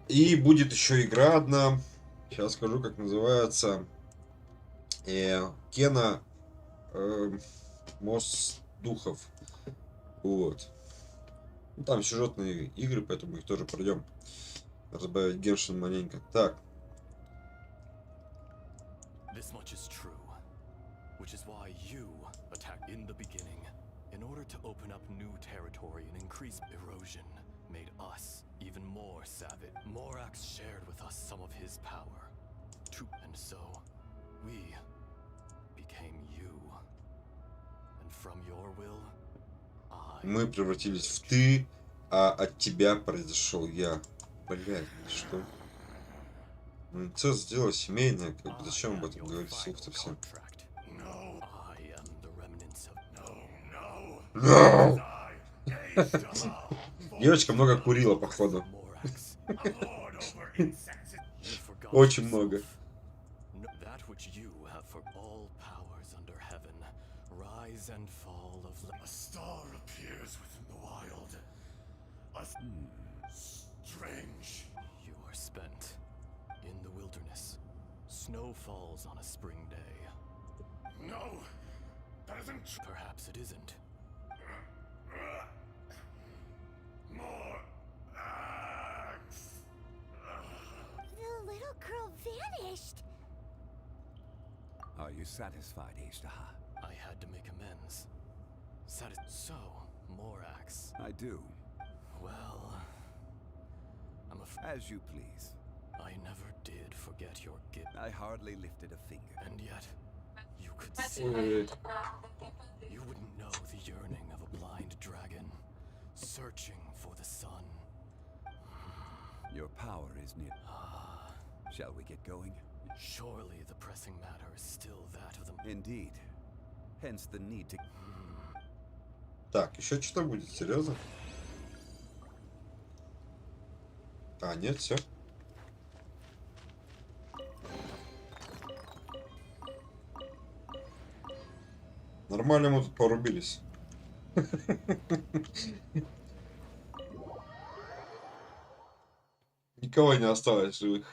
И будет еще игра одна. Сейчас скажу, как называется. Кена Мост Духов. Вот. Ну, там сюжетные игры, поэтому их тоже пройдем. Разбавить Геншин маленько. Так. This much is true, which is why you attacked in the beginning, in order to open up new territory and increase erosion, made us even more savage. Morax shared with us some of his power, and so we became you. And from your will, Мы превратились в ты, а от тебя произошел я. Блять, что? Ну, это сделала семейное, как бы, зачем об этом говорить вслух-то всем? No! Девочка много курила, походу. Очень много. Strange. You are spent in the wilderness. Snow falls on a spring day. No, that isn't true. Perhaps it isn't. More axe. The little girl vanished. Are you satisfied, Ajdaha? I had to make amends. So, Morax. I do. Well, I'm as you please. I never did forget your gift. I hardly lifted a finger. And yet, you could see it. You wouldn't know the yearning of a blind dragon, searching for the sun. Your power is near. Shall we get going? Surely the pressing matter is still that of the... Indeed. Hence the need to... Так, еще что-то будет? Серьезно? А, нет, все. Нормально мы тут порубились. Никого не осталось живых.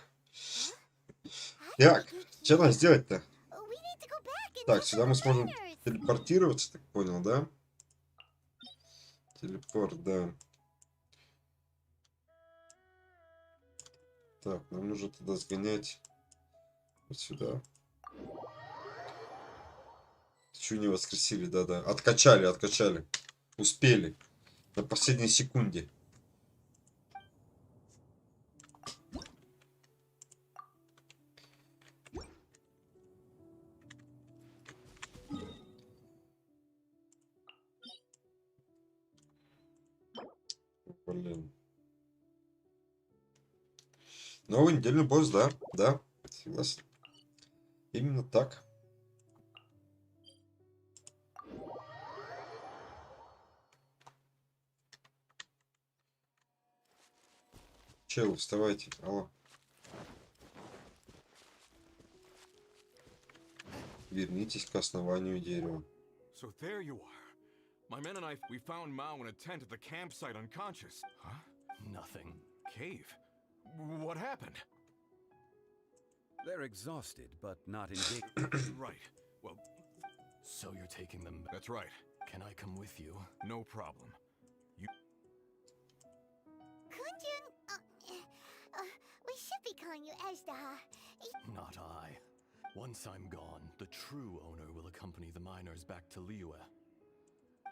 Так, что нам сделать-то? Так, сюда мы сможем телепортироваться, так понял, да? Телепорт, да. Так, нам нужно тогда сгонять вот сюда. Чего не воскресили, да-да. Откачали, откачали. Успели. На последней секунде. Блин. Новый недельный босс, да, да, согласен. Именно так. Чел, вставайте, алло. Вернитесь к основанию дерева. So there you are. My men and I, we found Mao in a tent at the campsite unconscious. Huh? Nothing. Cave? What happened? They're exhausted, but not in Right. Well, so you're taking them. That's right. Can I come with you? No problem. You. Kunjun, we should be calling you Ajdaha. Not I. Once I'm gone, the true owner will accompany the miners back to Liyue.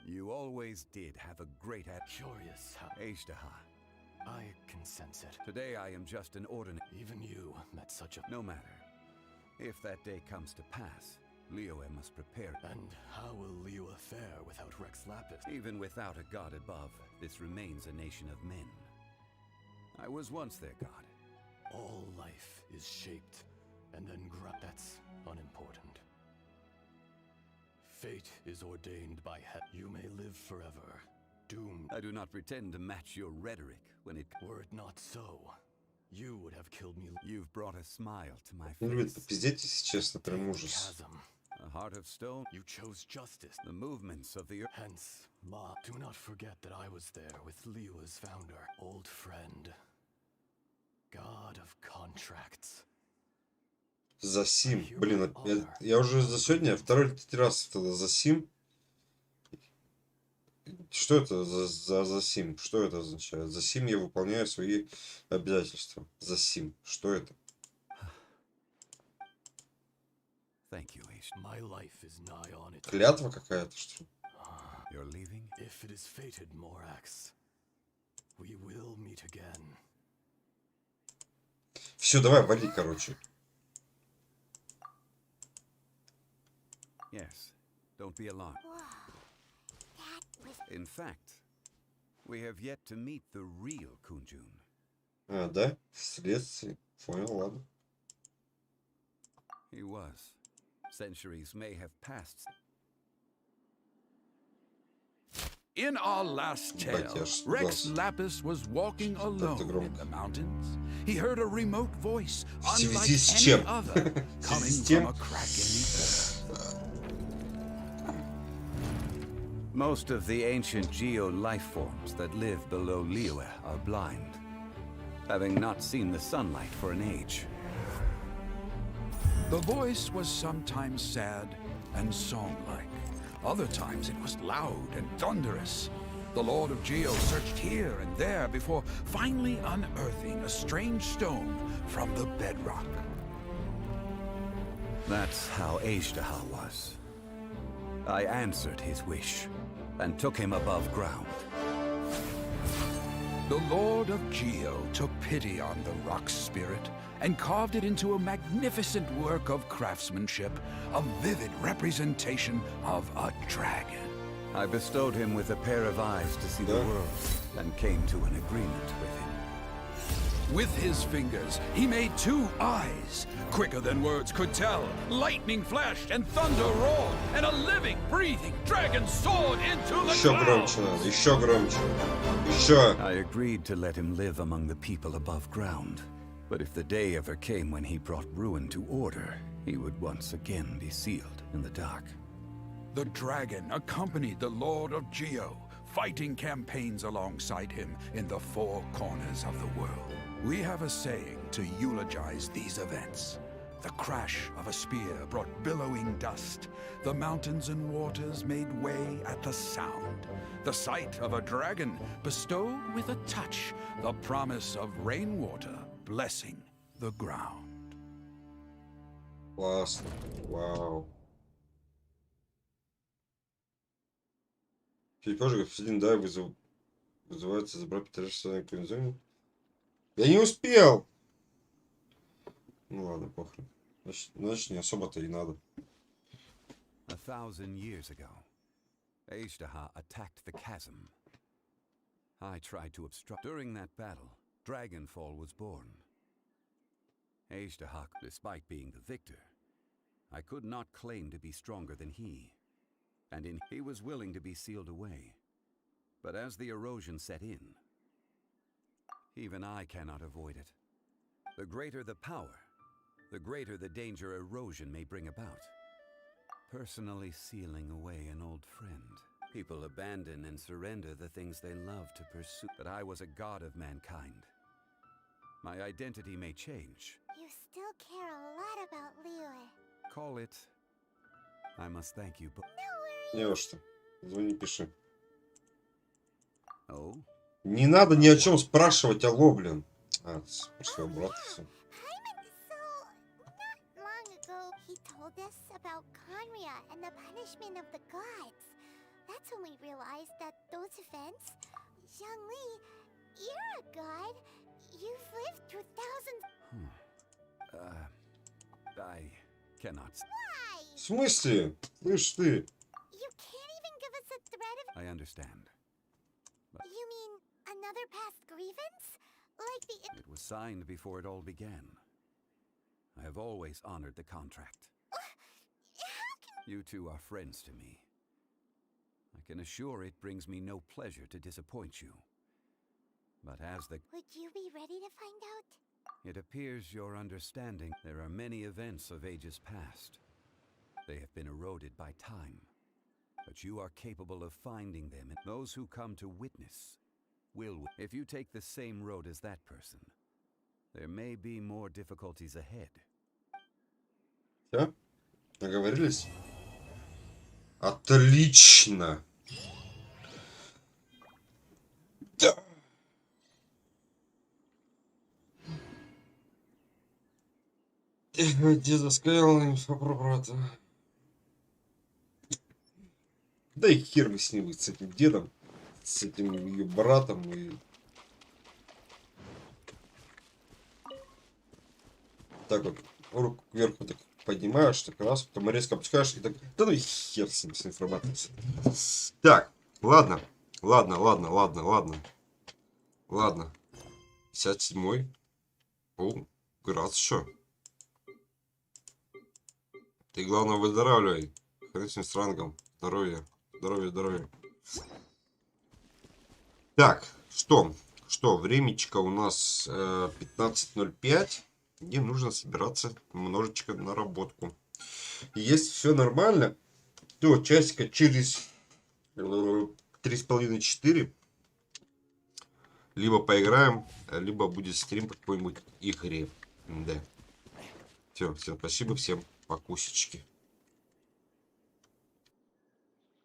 You always did have a great Curious how Ishtaha. I can sense it. Today I am just an ordinary. Even you met such a... No matter. If that day comes to pass, Liyue must prepare. And how will Liyue fare without Rex Lapis? Even without a god above, this remains a nation of men. I was once their god. All life is shaped and then that's unimportant. Fate is ordained by You may live forever, doomed. I do not pretend to match your rhetoric when it... Were it not so, you would have killed me. You've brought a smile to my Не любит face. попиздеть, если честно, прям ужас. A heart of stone. You chose justice. The movements of the earth. Hence, Ma, do not forget that I was there with Liyue's founder, old friend, god of contracts. За сим. Блин, я уже за сегодня второй или третий раз тогда за сим. Что это за сим? Что это означает? За сим я выполняю свои обязательства. За сим. Что это? My life is nigh on it. Клятва какая-то, что ли? You're leaving? If it is fated, Morax, we will meet again. Все, давай, вали, короче. Yes, don't be alarmed. In fact, we have yet to meet the real Kunjun. А, да? Вследствие. Понял, ладно. He was. Centuries may have passed. In our last tale, Rex Lapis was walking alone in the mountains. He heard a remote voice, unlike any other, coming from a crack in the earth. Most of the ancient geo life forms that live below Liyue are blind, having not seen the sunlight for an age. The voice was sometimes sad and song-like. Other times it was loud and thunderous. The Lord of Geo searched here and there before finally unearthing a strange stone from the bedrock. That's how Ishtaha was. I answered his wish and took him above ground. The Lord of Geo took pity on the rock spirit and carved it into a magnificent work of craftsmanship, a vivid representation of a dragon. I bestowed him with a pair of eyes to see the world and came to an agreement with him. With his fingers, he made 2 eyes, quicker than words could tell. Lightning flashed and thunder roared, and a living, breathing dragon soared into the Еще clouds. громче надо, еще громче. Еще. I agreed to let him live among the people above ground. But if the day ever came when he brought ruin to order, he would once again be sealed in the dark. The dragon accompanied the Lord of Geo, fighting campaigns alongside him in the 4 corners of the world. We have a saying to eulogize these events. The crash of a spear brought billowing dust. The mountains and waters made way at the sound. The sight of a dragon bestowed with a touch the promise of rainwater blessing the ground. Классно. Вау. Чуть позже господин Дай вызывается забрать потерявшийся комбинезон. Я не успел! Ну ладно, похрен. Значит, не особо-то и надо. 1,000 years ago, Ishtaha attacked the chasm. I tried to obstruct. During that battle, Dragonfall was born. Ishtaha, despite being the victor, I could not claim to be stronger than he. And he was willing to be sealed away. But as the erosion set in, even I cannot avoid it. The greater the power, the greater the danger erosion may bring about. Personally sealing away an old friend. People abandon and surrender the things they love to pursue. But I was a god of mankind. My identity may change. You still care a lot about Liyue. Call it... I must thank you, but... Не во что. Звони, пиши. Oh? Не надо ни о чем спрашивать, алло, блин. А, спрашивай обратно все. Not long ago, he about Conria and the punishment of the gods. That's when we realized that those events... Zhongli, you're a god. You've lived through thousands... I cannot... Why? В смысле? Слышь ты? You can't even give us a thread of... I understand. You mean another past grievance? Like the... It was signed before it all began. I have always honored the contract. You two are friends to me. I can assure it brings me no pleasure to disappoint you. But as the... Would you be ready to find out? It appears you're understanding there are many events of ages past. They have been eroded by time. But you are capable of finding them, and those who come to witness will... If you take the same road as that person, there may be more difficulties ahead. Все? Договорились? Отлично! Да. Деда сказал инфа про брата. Да и хер бы с ним, с этим дедом, с этим ее братом и... Так вот, руку кверху так поднимаешь, так раз, потом резко опускаешь и так... Да ну и хер с ним, с информацией. Так, ладно. 57-й. О, хорошо. Ты, главное, выздоравливай. Хрен с рангом. Здоровья. Так, что, времечко у нас 15:05. И нужно собираться немножечко на работку. Если все нормально, то часика через 3,5-4 либо поиграем, либо будет стрим по какой-нибудь игре. Да. Все, спасибо всем. Покусечки.